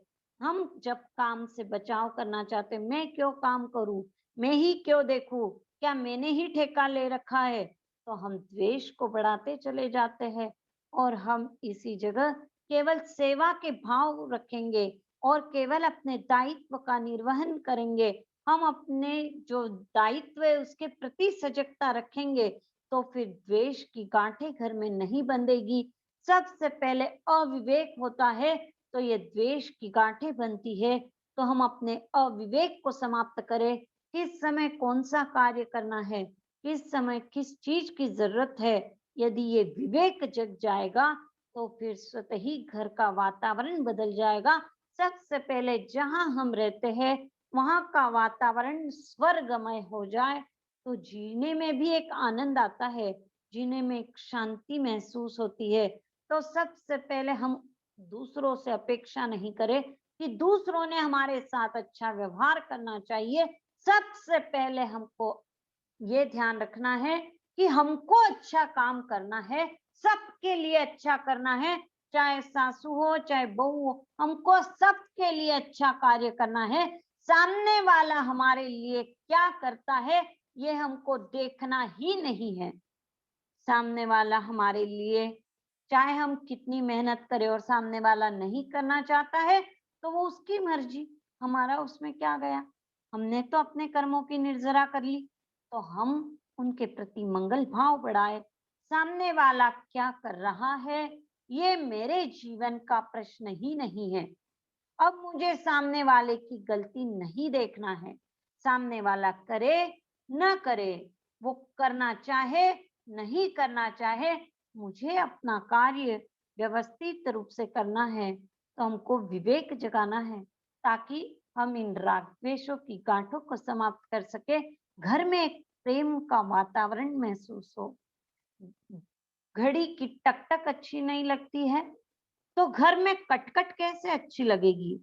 हम जब काम से बचाव करना चाहते, मैं क्यों काम करूं, मैं ही क्यों देखूं, क्या मैंने ही ठेका ले रखा है, तो हम द्वेष को बढ़ाते चले जाते हैं। और हम इसी जगह केवल सेवा के भाव रखेंगे और केवल अपने दायित्व का निर्वहन करेंगे। हम अपने जो दायित्व है उसके प्रति सजगता रखेंगे तो फिर द्वेष की गांठें घर में नहीं बंधेगी। सबसे पहले अविवेक होता है तो ये द्वेष की गांठें बनती है। तो हम अपने अविवेक को समाप्त करें। किस समय कौन सा कार्य करना है, किस समय किस चीज की जरूरत है, यदि ये विवेक जग जाएगा तो फिर स्वतः ही घर का वातावरण बदल जाएगा। सबसे पहले जहां हम रहते हैं वहां का वातावरण स्वर्गमय हो जाए तो जीने में भी एक आनंद आता है, जीने में एक शांति महसूस होती है। तो सबसे पहले हम दूसरों से अपेक्षा नहीं करें कि दूसरों ने हमारे साथ अच्छा व्यवहार करना चाहिए। सबसे पहले हमको ये ध्यान रखना है कि हमको अच्छा काम करना है, सबके लिए अच्छा करना है। चाहे सासू हो चाहे बहू हो, हमको सबके लिए अच्छा कार्य करना है। सामने वाला हमारे लिए क्या करता है ये हमको देखना ही नहीं है। सामने वाला हमारे लिए, चाहे हम कितनी मेहनत करें और सामने वाला नहीं करना चाहता है तो वो उसकी मर्जी, हमारा उसमें क्या गया। हमने तो अपने कर्मों की निर्जरा कर ली, तो हम उनके प्रति मंगल भाव बढ़ाए। सामने वाला क्या कर रहा है ये मेरे जीवन का प्रश्न ही नहीं है। अब मुझे सामने वाले की गलती नहीं देखना है। सामने वाला करे न करे, वो करना चाहे, नहीं करना चाहे, मुझे अपना कार्य व्यवस्थित रूप से करना है, तो हमको विवेक जगाना है, ताकि हम इन राग-द्वेषों की गांठों को समाप्त कर सकें। घर में एक प्रेम का वातावरण महसूस हो। घड़ी की टक-टक अच्छी नहीं लगती है, तो घर में कट-कट कैसे अच्छी लगेगी?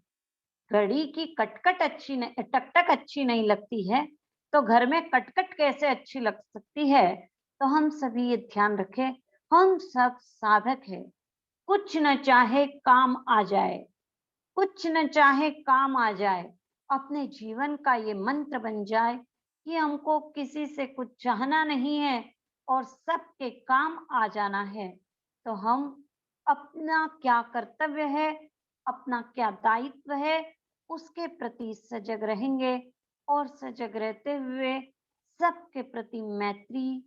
घड़ी की कट-कट अच्छी नहीं टक-टक अच्छी नहीं लगती है, तो घर में कट-कट कैसे अच्छी लग सकती है? तो हम सभी ये ध्यान रखें, हम सब साधक हैं। कुछ न चाहे काम आ जाए, कुछ न चाहे काम आ जाए। अपने जीवन का ये मंत्र बन जाए कि हमको किसी से कुछ चाहना नहीं है और सबके काम आ जाना है। तो हम अपना क्या कर्तव्य है, अपना क्या दायित्व है, उसके प्रति सजग रहेंगे और सजग रहते हुए सबके प्रति मैत्री,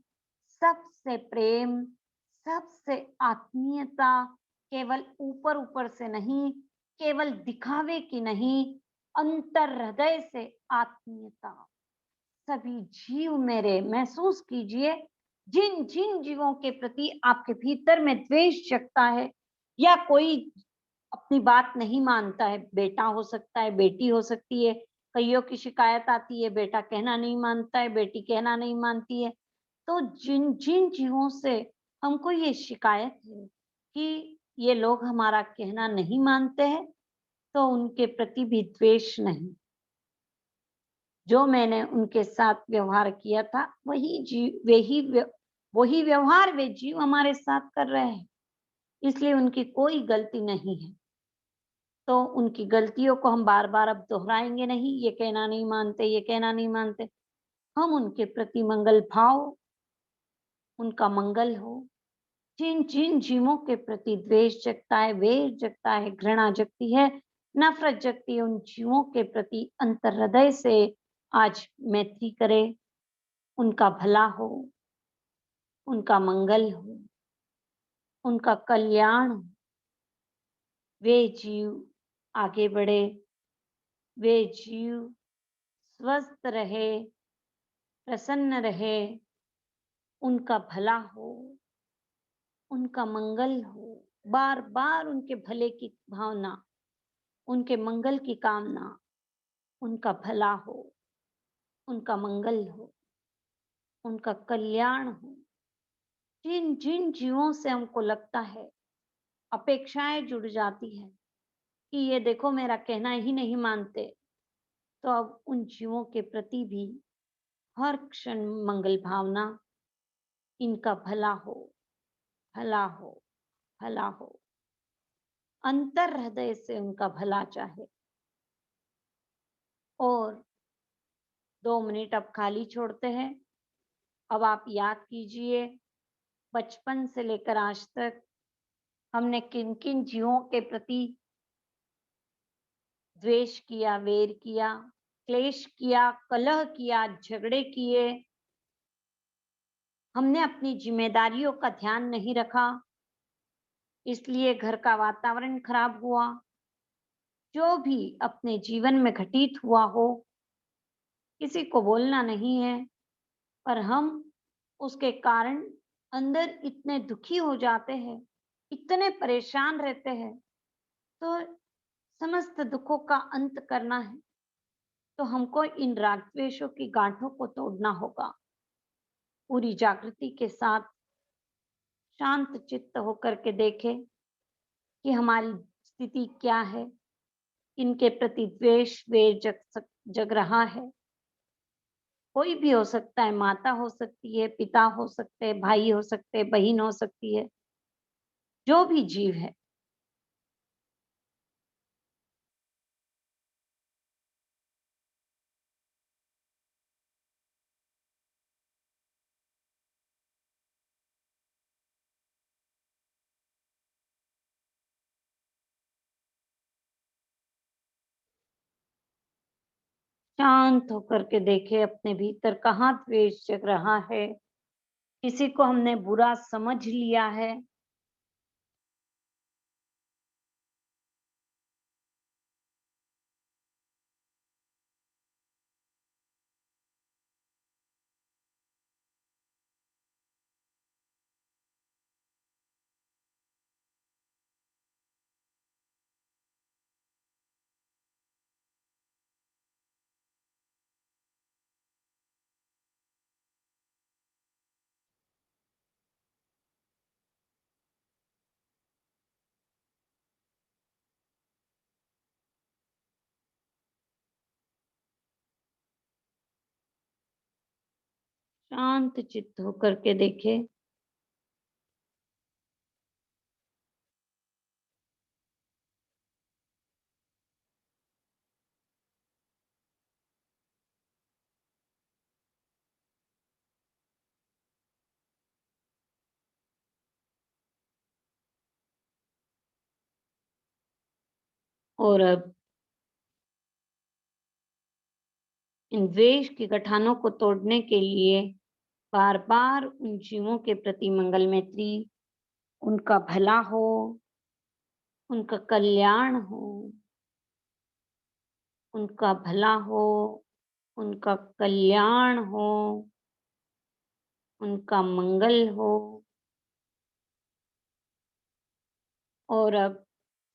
सबसे प्रेम, सबसे आत्मीयता, केवल ऊपर-ऊपर से नहीं, केवल दिखावे की नहीं, अंतर हृदय से आत्मीयता। सभी जीव मेरे महसूस कीजिए, जिन जिन जीवों के प्रति आपके भीतर में द्वेष जगता है या कोई अपनी बात नहीं मानता है, बेटा हो सकता है, बेटी हो सकती है, कइयों की शिकायत आती है, बेटा कहना नहीं मानता है, बेटी कहना नहीं मानती है। तो जिन जिन जीवों से हमको ये शिकायत है कि ये लोग हमारा कहना नहीं मानते हैं, तो उनके प्रति भी द्वेष नहीं। जो मैंने उनके साथ व्यवहार किया था, वही व्यवहार वे जीव हमारे साथ कर रहे हैं, इसलिए उनकी कोई गलती नहीं है। तो उनकी गलतियों को हम बार-बार अब दोहराएँगे नहीं, ये कहना नहीं मानते, ये कहना नहीं मानते। हम उनके प्रति मंगल भाव, उनका मंगल हो। जिन-जिन जीवों के प्रति द्वेष जगता है, वेर जगता है, घृणा जगती है, नफ़रत जगती है, उन जीवों के प्रति अंतर्हृदय से आज मैत्री करें, उनका भला हो, उनका मंगल हो, उनका कल्याण हो, वे जीव आगे बढ़े, वे जीव स्वस्थ रहे, प्रसन्न रहे, उनका भला हो, उनका मंगल हो, बार-बार उनके भले की भावना, उनके मंगल की कामना, उनका भला हो, उनका मंगल हो, उनका कल्याण हो। जिन जिन जीवों से हमको लगता है, अपेक्षाएँ जुड़ जाती हैं कि ये देखो मेरा कहना ही नहीं मानते, तो अब उन जीवों के प्रति भी हर क्षण मंगल भावना, इनका भला हो, भला हो, भला हो। अंतर हृदय से उनका भला चाहे और 2 मिनट अब खाली छोड़ते हैं। अब आप याद कीजिए, बचपन से लेकर आज तक हमने किन-किन जीवों के प्रति द्वेष किया, वेर किया, क्लेश किया, कलह किया, झगड़े किए। हमने अपनी ज़िम्मेदारियों का ध्यान नहीं रखा, इसलिए घर का वातावरण खराब हुआ। जो भी अपने जीवन में घटित हुआ हो, किसी को बोलना नहीं है, पर हम उसके कारण अंदर इतने दुखी हो जाते हैं, इतने परेशान रहते हैं, तो समस्त दुखों का अंत करना है, तो हमको इन राग-द्वेषों की गांठों को तोड़ना होगा। पूरी जागृति के साथ शांत चित्त होकर के देखें कि हमारी स्थिति क्या है, इनके प्रति द्वेष, वेर जग रहा है। कोई भी हो सकता है, माता हो सकती है, पिता हो सकते हैं, भाई हो सकते हैं, बहन हो सकती है, जो भी जीव है। शांत होकर के देखें अपने भीतर कहाँ द्वेष जग रहा है, किसी को हमने बुरा समझ लिया है, शांत चित्त होकर के देखे। और अब इन द्वेष की गठानों को तोड़ने के लिए बार-बार उन जीवों के प्रति मंगल मैत्री, उनका भला हो, उनका कल्याण हो, उनका भला हो, उनका कल्याण हो, उनका मंगल हो। और अब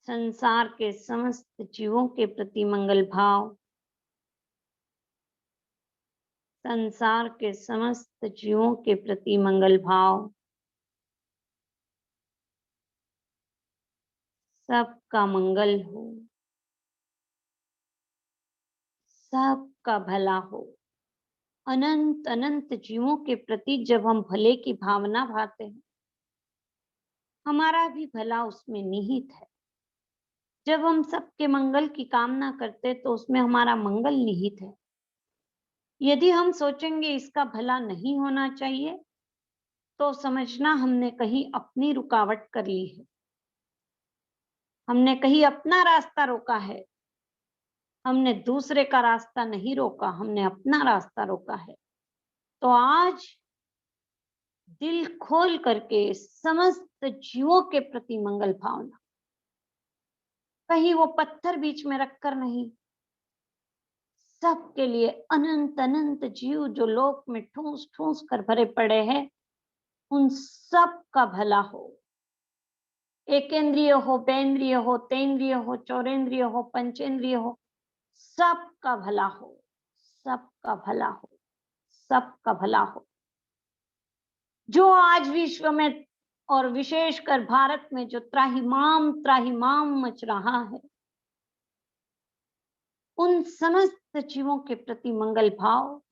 संसार के समस्त जीवों के प्रति मंगल भाव, संसार के समस्त जीवों के प्रति मंगल भाव, सबका मंगल हो, सबका भला हो। अनंत अनंत जीवों के प्रति जब हम भले की भावना भाते हैं, हमारा भी भला उसमें निहित है। जब हम सबके मंगल की कामना करते तो उसमें हमारा मंगल निहित है। यदि हम सोचेंगे इसका भला नहीं होना चाहिए, तो समझना हमने कहीं अपनी रुकावट कर ली है। हमने कहीं अपना रास्ता रोका है। हमने दूसरे का रास्ता नहीं रोका, हमने अपना रास्ता रोका है। तो आज दिल खोल करके समस्त जीवों के प्रति मंगल भावना, कहीं वो पत्थर बीच में रखकर नहीं, सबके लिए अनंत अनंत जीव जो लोक में ठूस ठूस कर भरे पड़े हैं, उन सब का भला हो। एकेंद्रिय हो, बेंद्रिय हो, तेंद्रिय हो, चौरेंद्रिय हो, पंचेंद्रिय हो, सबका भला हो, सबका भला हो, सबका भला हो। जो आज विश्व में और विशेषकर भारत में जो त्राहिमाम त्राहिमाम मच रहा है, उन समस्त जीवों के प्रति मंगल भाव।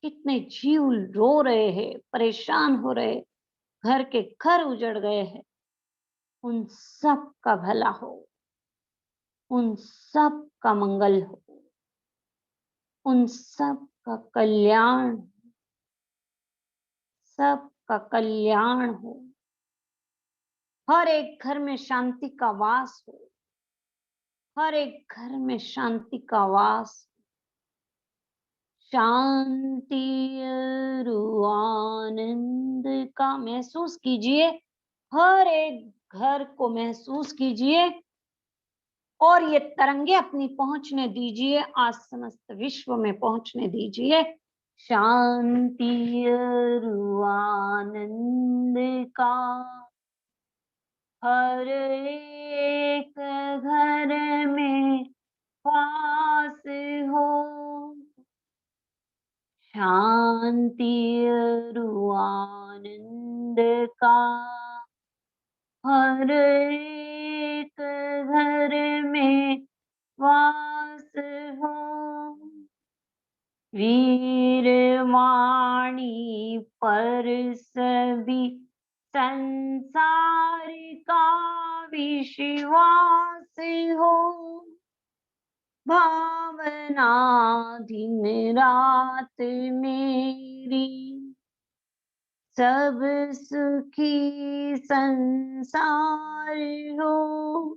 कितने जीव रो रहे हैं, परेशान हो रहे, घर के घर उजड़ गए हैं, उन सब का भला हो, उन सब का मंगल हो, उन सब का कल्याण, सब का कल्याण हो। हर एक घर में शांति का वास हो, हर एक घर में शांति का वास। शांति और आनंद का महसूस कीजिए, हर एक घर को महसूस कीजिए और ये तरंगे अपनी पहुंचने दीजिए, आज समस्त विश्व में पहुंचने दीजिए। शांति और आनंद का हर एक घर में वास हो। शांति और आनंद का हर एक घर में वास हो। वीरवाणी पर सभी संसार का विश्वास हो। भावना दिन रात मेरी सब सुखी संसार हो।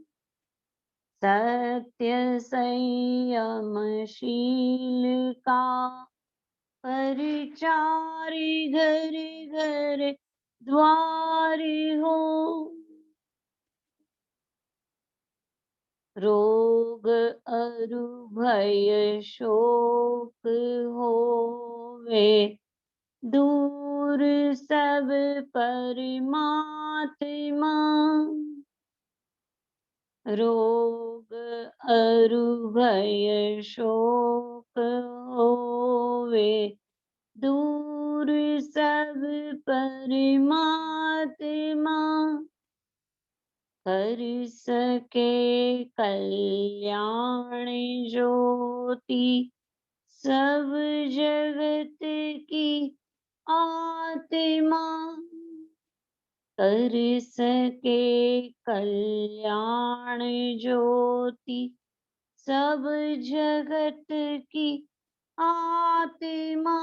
सत्य संयमशील का परिचार घर घर द्वार हो। रोग अरु भय शोक होवे दूर सब परमात्मा। रोग अरु भय शोक होवे दूर सब परमात्मा। कर सके कल्याण ज्योति सब जगत की आत्मा कर सके कल्याण ज्योति, सब जगत की आत्मा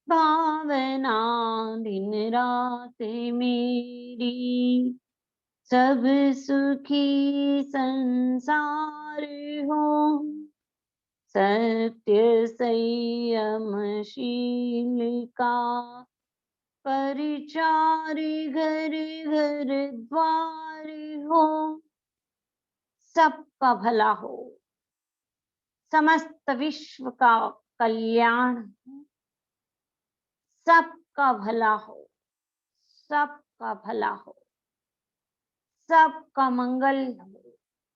भावना दिन रात मेरी, सब सुखी संसार हो, सत्य संयमशील का परिचार घर घर द्वार हो, सबका भला हो, समस्त विश्व का कल्याण हो, सबका भला हो, सबका भला हो, सबका मंगल हो,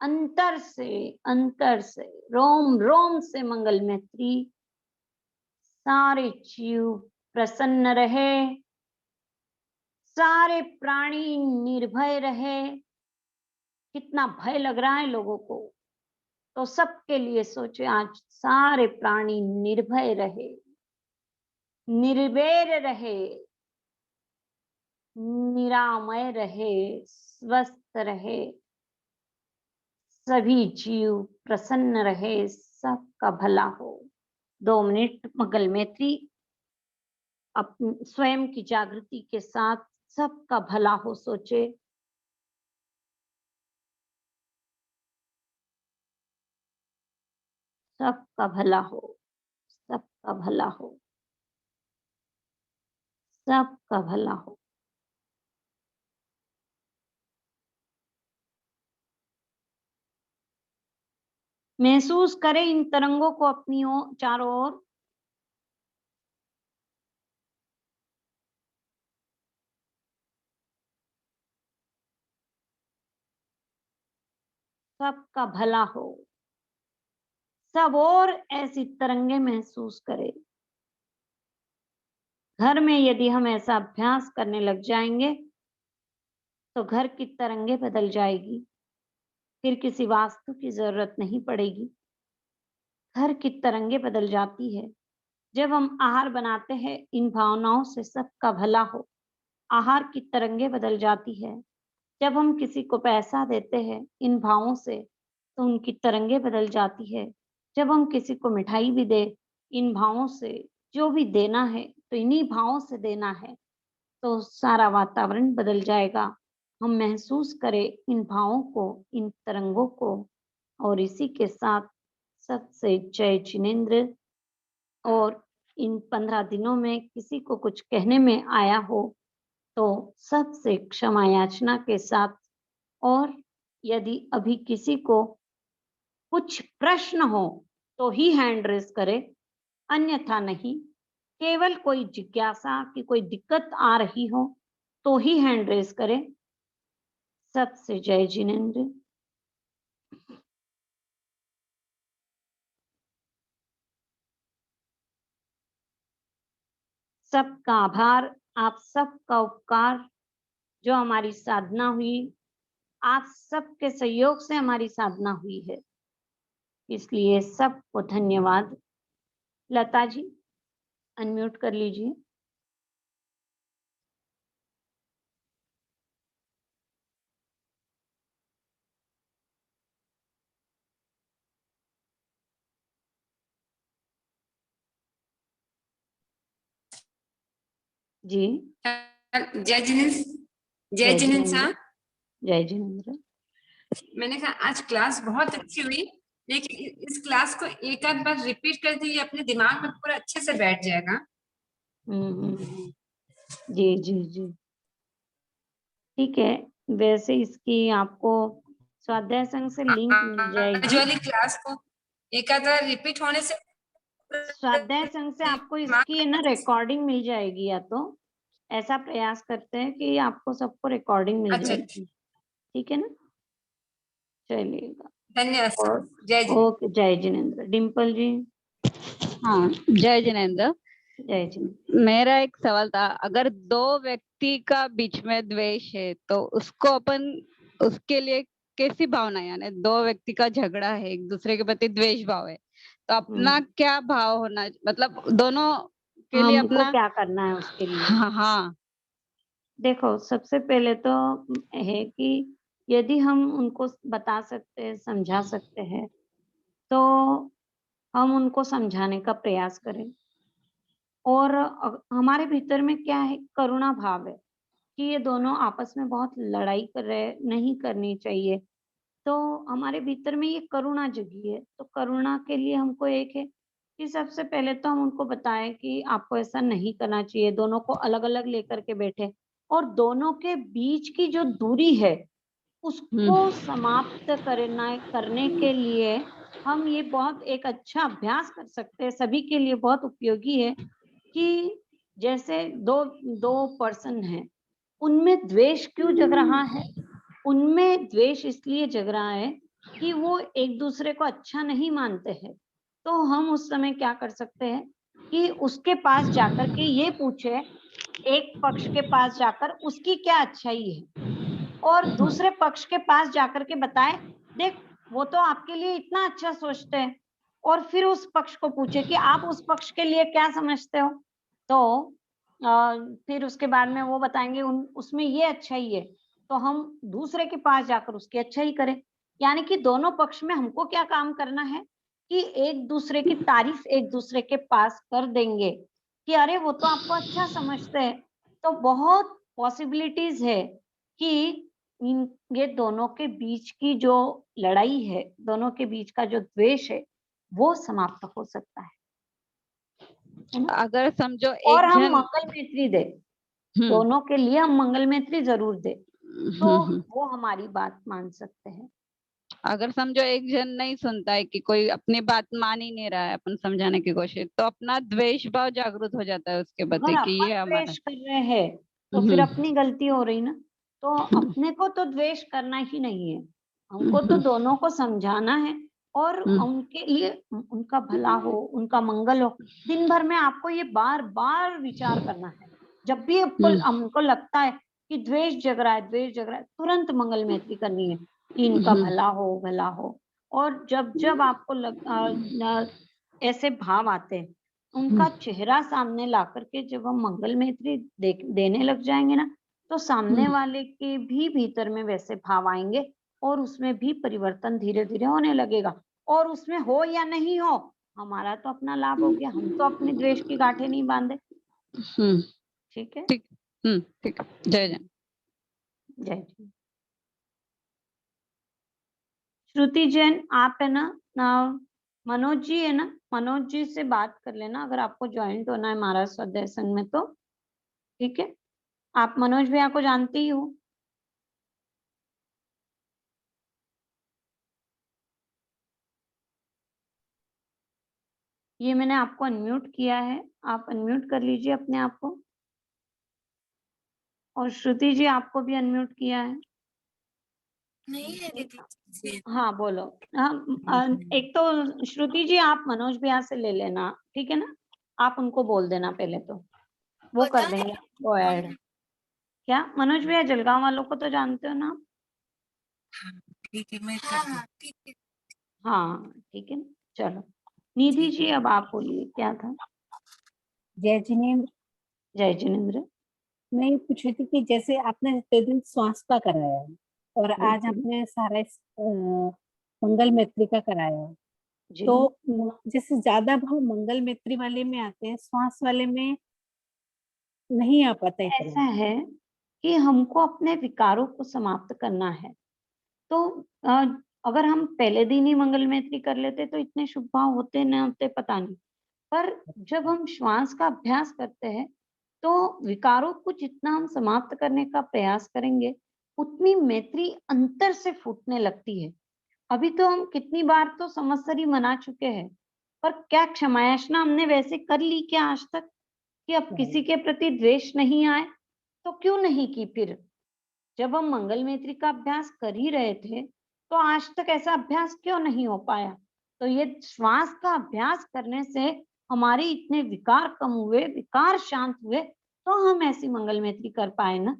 अंतर से रोम रोम से मंगल मैत्री, सारे जीव प्रसन्न रहे, सारे प्राणी निर्भय रहे। कितना भय लग रहा है लोगों को, तो सबके लिए सोचे आज सारे प्राणी निर्भय रहे, निर्वैर रहे, निरामय रहे, स्वस्थ रहे, सभी जीव प्रसन्न रहे, सबका भला हो। 2 मिनट मंगल मैत्री अपनी स्वयं की जागृति के साथ सबका भला हो सोचे। सबका भला हो, सबका भला हो, सबका भला हो। महसूस करें इन तरंगों को अपनी ओर, चारों ओर। सबका भला हो, सब और ऐसी तरंगे महसूस करें। घर में यदि हम ऐसा अभ्यास करने लग जाएंगे तो घर की तरंगे बदल जाएगी, फिर किसी वास्तु की जरूरत नहीं पड़ेगी। घर की तरंगे बदल जाती है जब हम आहार बनाते हैं इन भावनाओं से, सबका भला हो, आहार की तरंगे बदल जाती है। जब हम किसी को पैसा देते हैं इन भावों से, तो उनकी तरंगे बदल जाती है। जब हम किसी को मिठाई भी दे इन भावों से, जो भी देना है तो इन्हीं भावों से देना है, तो सारा वातावरण बदल जाएगा। हम महसूस करें इन भावों को, इन तरंगों को, और इसी के साथ सबसे जय जिनेंद्र। और इन 15 दिनों में किसी को कुछ कहने में आया हो तो सबसे क्षमा याचना के साथ, और यदि अभी किसी को कुछ प्रश्न हो तो ही हैंड रेस करे, अन्यथा नहीं। केवल कोई जिज्ञासा कि कोई दिक्कत आ रही हो तो ही हैंड रेस करे। सबसे जय जिनेंद्र। सबका आभार, आप सबका उपकार, जो हमारी साधना हुई, आप सबके सहयोग से हमारी साधना हुई है, इसलिए सबको धन्यवाद। लता जी अनम्यूट कर लीजिए। जी जय जिनेंद्र। जय जय जिनेंद्र जिनेंद्र। साहब, जय जिनेंद्र। मैंने कहा आज क्लास बहुत अच्छी हुई, लेकिन इस क्लास को एक आध बार रिपीट कर दीजिए, अपने दिमाग में पूरा अच्छे से बैठ जाएगा। जी जी जी ठीक है। वैसे इसकी आपको स्वाध्याय संघ से लिंक मिल आज जाएगी। वाली क्लास को एक आध बार रिपीट होने से स्वाध्याय संघ से आपको इसकी है ना रिकॉर्डिंग मिल जाएगी, या तो ऐसा प्रयास करते हैं कि आपको सबको रिकॉर्डिंग मिल अच्छा, जाएगी। ठीक है ना, चलिएगा। धन्यवाद और सर। जय जिनेंद्र। ओके, जय जिनेंद्र। डिम्पल जी। हाँ, जय जिनेंद्र। जय जिनेंद्र। मेरा एक सवाल था, अगर दो व्यक्ति का बीच में द्वेष है तो उसको अपन उसके लिए कैसी भावना, यानी दो व्यक्ति का झगड़ा है, एक दूसरे के प्रति द्वेष भाव है, तो अपना क्या भाव होना, मतलब दोनों उसके लिए हमको अपना क्या करना है उसके लिए? हाँ, हाँ। देखो, सबसे पहले तो है कि यदि हम उनको बता सकते हैं, समझा सकते हैं, तो हम उनको समझाने का प्रयास करें। और हमारे भीतर में क्या है, करुणा भाव है कि ये दोनों आपस में बहुत लड़ाई कर रहे हैं, नहीं करनी चाहिए। तो हमारे भीतर में ये करुणा जगी है, तो करुणा के लिए हमको एक है कि सबसे पहले तो हम उनको बताएँ कि आपको ऐसा नहीं करना चाहिए, दोनों को अलग-अलग लेकर के बैठे और दोनों के बीच की जो दूरी है, हुँ, उसको समाप्त करने के लिए हम ये बहुत एक अच्छा अभ्यास कर सकते हैं, सभी के लिए बहुत उपयोगी है कि जैसे 2 पर्सन हैं, उनमें द्वेष क्यों जग रहा है? उनमें द्वेष इसलिए जग रहा है कि वो एक-दूसरे को अच्छा नहीं मानते हैं। तो हम उस समय क्या कर सकते हैं कि उसके पास जाकर के ये पूछे, एक पक्ष के पास जाकर उसकी क्या अच्छाई है और दूसरे पक्ष के पास जाकर के बताएँ, देख वो तो आपके लिए इतना अच्छा सोचते हैं और फिर उस पक्ष को पूछे कि आप उस पक्ष के लिए क्या समझते हो? तो फिर उसके बाद में वो बताएँगे उन उसमें ये अच्छाई है, तो हम दूसरे के पास जाकर उसकी अच्छाई करें। यानी कि दोनों पक्ष में हमको क्या काम करना है कि एक-दूसरे की तारीफ़ एक-दूसरे के पास कर देंगे कि अरे वो तो आपको अच्छा समझते हैं। तो बहुत पॉसिबिलिटीज़ है कि इन ये दोनों के बीच की जो लड़ाई है, दोनों के बीच का जो द्वेष है, वो समाप्त हो सकता है ना? अगर समझो और एक हम जन मंगल मैत्री दें, हुँ, दोनों के लिए हम मंगल मैत्री ज़रूर दें, तो हुँ, हुँ। वो हमारी बात मान सकते हैं। अगर समझो एक जन नहीं सुनता है कि कोई अपनी बात मान ही नहीं रहा है अपन समझाने की कोशिश, तो अपना द्वेष भाव जागृत हो जाता है उसके अगर प्रति कि अपन ये हमारा द्वेष कर रहे हैं, तो फिर हुँ, अपनी गलती हो रही ना। तो हुँ, अपने को तो द्वेष करना ही नहीं है। हुँ, हमको तो हुँ, दोनों को समझाना है और हुँ, उनके लिए उनका भला हो, उनका मंगल हो। दिन भर में आपको ये बार-बार विचार करना है। जब भी आपको हुँ, हमको लगता है कि द्वेष जग रहा है, तुरंत मंगल मैत्री करनी है कि इनका हुँ, भला हो, भला हो। और जब-जब आपको ऐसे भाव आते हैं, हुँ, उनका चेहरा सामने ला कर के जब हम मंगल मैत्री देने लग जाएँगे ना, तो सामने हुँ, वाले के भी भीतर में वैसे भाव आएँगे और उसमें भी परिवर्तन धीरे-धीरे होने लगेगा। और उसमें हो या नहीं हो, हमारा तो अपना लाभ हो गया, हम तो अपने द्वेष की गाँठें नहीं बाँधे, हुँ, ठीक है? ठीक ठीक है। जय जय। जय जी। श्रुति जैन आप है ना मनोज जी है ना, मनोज जी से बात कर लेना अगर आपको जॉइंट होना है महाराज स्वाध्याय संघ में तो, ठीक है? आप मनोज भैया को जानते ही हो। ये मैंने आपको अनम्यूट किया है, आप अनम्यूट कर लीजिए अपने आप को और श्रुति जी आपको भी अनम्यूट किया है। नहीं है दीदी। हाँ, बोलो। एक तो श्रुति जी आप मनोज भैया से ले लेना, ठीक है ना? आप उनको बोल देना पहले तो, वो कर देंगे आपको ऐड। क्या? मनोज भैया जलगाँव वालों को तो जानते हो ना आप? ठीक है मैं हाँ, ठीक है। हाँ, ठीक है ना? चलो। निधि जी अब आप बोलिए क्या था? जय जिनेन्द्र। जय जिनेन्द्र। मैं ये पूछ रही थी कि जैसे आपने ते दिन श्वास का कराया है और आज बिल्कुल, आपने सारा मंगल मैत्री का कराया है, जी। तो जैसे ज्यादा भाव मंगल मैत्री वाले में आते हैं, श्वास वाले में नहीं आ पाता ऐसा इतना। है कि हमको अपने विकारों को समाप्त करना है। तो अ, अगर हम पहले दिन ही मंगल मैत्री कर लेते तो इतने शुभ भाव होते न होते पता नहीं। पर जब हम श्वास का अभ्यास करते हैं, तो विकारों को जितना हम समाप्त करने का प्रयास करेंगे, उतनी मैत्री अंतर से फूटने लगती है। अभी तो हम कितनी बार तो संवत्सरी मना चुके हैं, पर क्या क्षमायाचना हमने वैसे कर ली क्या आज तक कि अब किसी के प्रति द्वेष नहीं आए? तो क्यों नहीं की फिर? जब हम मंगल मैत्री का अभ्यास कर ही रहे थे, तो आज तक ऐसा अभ्यास क्यों नहीं हो पाया? तो ये श्वास का अभ्यास करने से हमारे इतने विकार कम हुए, विकार शांत हुए, तो हम ऐसी मंगल मैत्री कर पाए ना।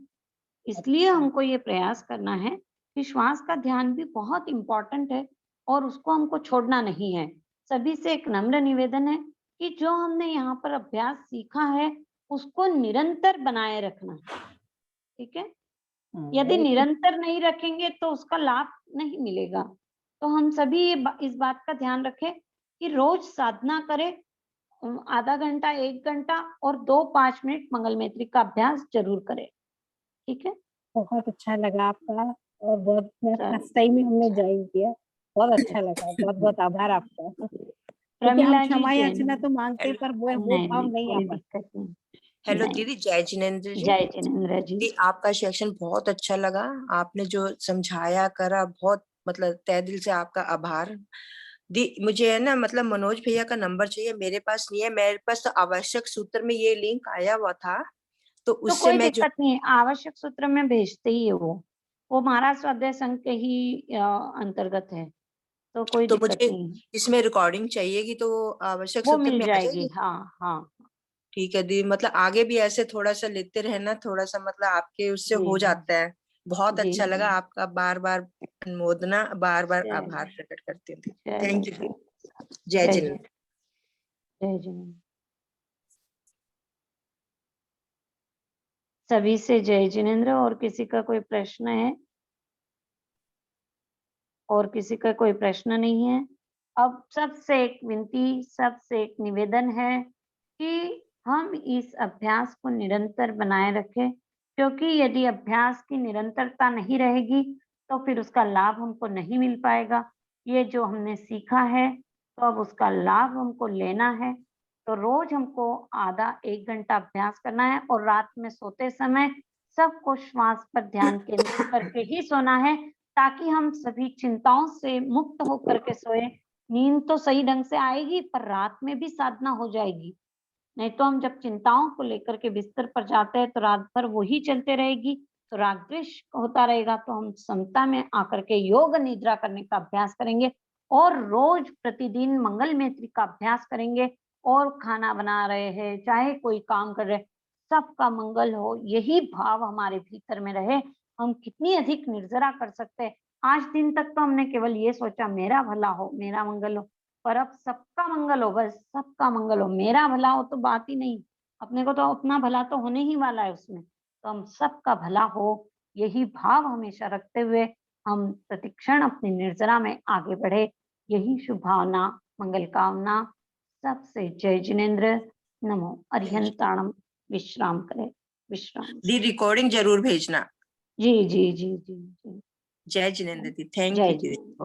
इसलिए अच्छा। हमको ये प्रयास करना है कि श्वास का ध्यान भी बहुत इम्पोर्टेंट है और उसको हमको छोड़ना नहीं है। सभी से एक नम्र निवेदन है कि जो हमने यहाँ पर अभ्यास सीखा है उसको निरंतर बनाए रखना है। ठीक है, यदि निरंतर नहीं रखेंगे तो उसका लाभ नहीं मिलेगा। तो हम सभी इस बात का ध्यान रखें कि रोज साधना करें, आधा घंटा 1 घंटा और 2-5 मिनट मंगल मैत्री का अभ्यास जरूर करें। ठीक है, बहुत अच्छा लगा आपका, और बहुत चलो। फर्स्ट टाइम ही हमने ज्वाइन किया, बहुत अच्छा लगा, बहुत बहुत आभार आपका। क्योंकि हम प्रमिला जी क्षमा जैन। याचना तो मांगते हैं, पर वो नहीं भाव नहीं, नहीं आ कोई पाता। दिक्कत नहीं। हेलो नहीं। दीदी, जय जिनेंद्र जी। जय जिनेंद्र जी। दी, आपका सेक्शन बहुत अच्छा लगा। आपने जो समझाया करा, बहुत मतलब तहे दिल से आपका आभार। दी, मुझे है ना मतलब मनोज भैया का नंबर चाहिए, मेरे पास नहीं है। मेरे पास तो आवश्यक सूत्र में ये लिंक आया हुआ था, तो तो उससे कोई मैं जो दिक्कत नहीं है, आवश्यक सूत्र में भेजते ही है वो महाराज स्वाध्याय संघ के ही अंतर्गत है, तो कोई तो दिक्कत मुझे नहीं है। इसमें रिकॉर्डिंग चाहिएगी, तो आवश्यक वो सूत्र मिल में आ जाएगी। जाएगी। हाँ हाँ। ठीक है दी, मतलब आगे भी ऐसे थोड़ा सा लेते रहना, थोड़ा सा मतलब आपके उससे जी हो जी जाता है। बहुत जी अच्छा लगा जी। आपका, बार बार अनुमोदना, बार बार चलो आभार प्रकट करती हूँ। चलो थैंक यू दी। चलो। जय जय जिनेंद्र। जय जिनेंद्र। सभी से जय जिनेंद्र। और किसी का कोई प्रश्न है? और किसी का कोई प्रश्न नहीं है? अब सबसे एक विनती, सबसे एक निवेदन है कि हम इस अभ्यास को निरंतर बनाए रखें, क्योंकि यदि अभ्यास की निरंतरता नहीं रहेगी तो फिर उसका लाभ हमको नहीं मिल पाएगा। ये जो हमने सीखा है तो अब उसका लाभ हमको लेना है। तो रोज हमको आधा 1 घंटा अभ्यास करना है और रात में सोते समय सबको श्वास पर ध्यान केंद्रित करके ही सोना है, ताकि हम सभी चिंताओं से मुक्त होकर के सोए। नींद तो सही ढंग से आएगी पर रात में भी साधना हो जाएगी। नहीं तो हम जब चिंताओं को लेकर के बिस्तर पर जाते हैं तो रात भर वही चलते रहेगी, तो राग द्वेष होता रहेगा। तो हम समता में आकर के योग निद्रा करने का अभ्यास करेंगे और रोज प्रतिदिन मंगल मैत्री का अभ्यास करेंगे। और खाना बना रहे हैं, चाहे कोई काम कर रहे हैं, सबका मंगल हो, यही भाव हमारे भीतर में रहे। हम कितनी अधिक निर्जरा कर सकते हैं। आज दिन तक तो हमने केवल ये सोचा मेरा भला हो, मेरा मंगल हो, पर अब सबका मंगल हो, बस सबका मंगल हो। मेरा भला हो तो बात ही नहीं, अपने को तो अपना भला तो होने ही वाला है उसमें। तो हम सबका भला हो, यही भाव हमेशा रखते हुए हम प्रतिक्षण अपनी निर्जरा में आगे बढ़े। यही शुभ भावना, मंगल कामना। सबसे जय जिनेंद्र। नमो अरिहंताणम। विश्राम करें, विश्राम। दी, रिकॉर्डिंग जरूर भेजना। जी जी जी जी जी। जय जिनेंद्र दी, थैंक जय यू दी। जिनेंद्र।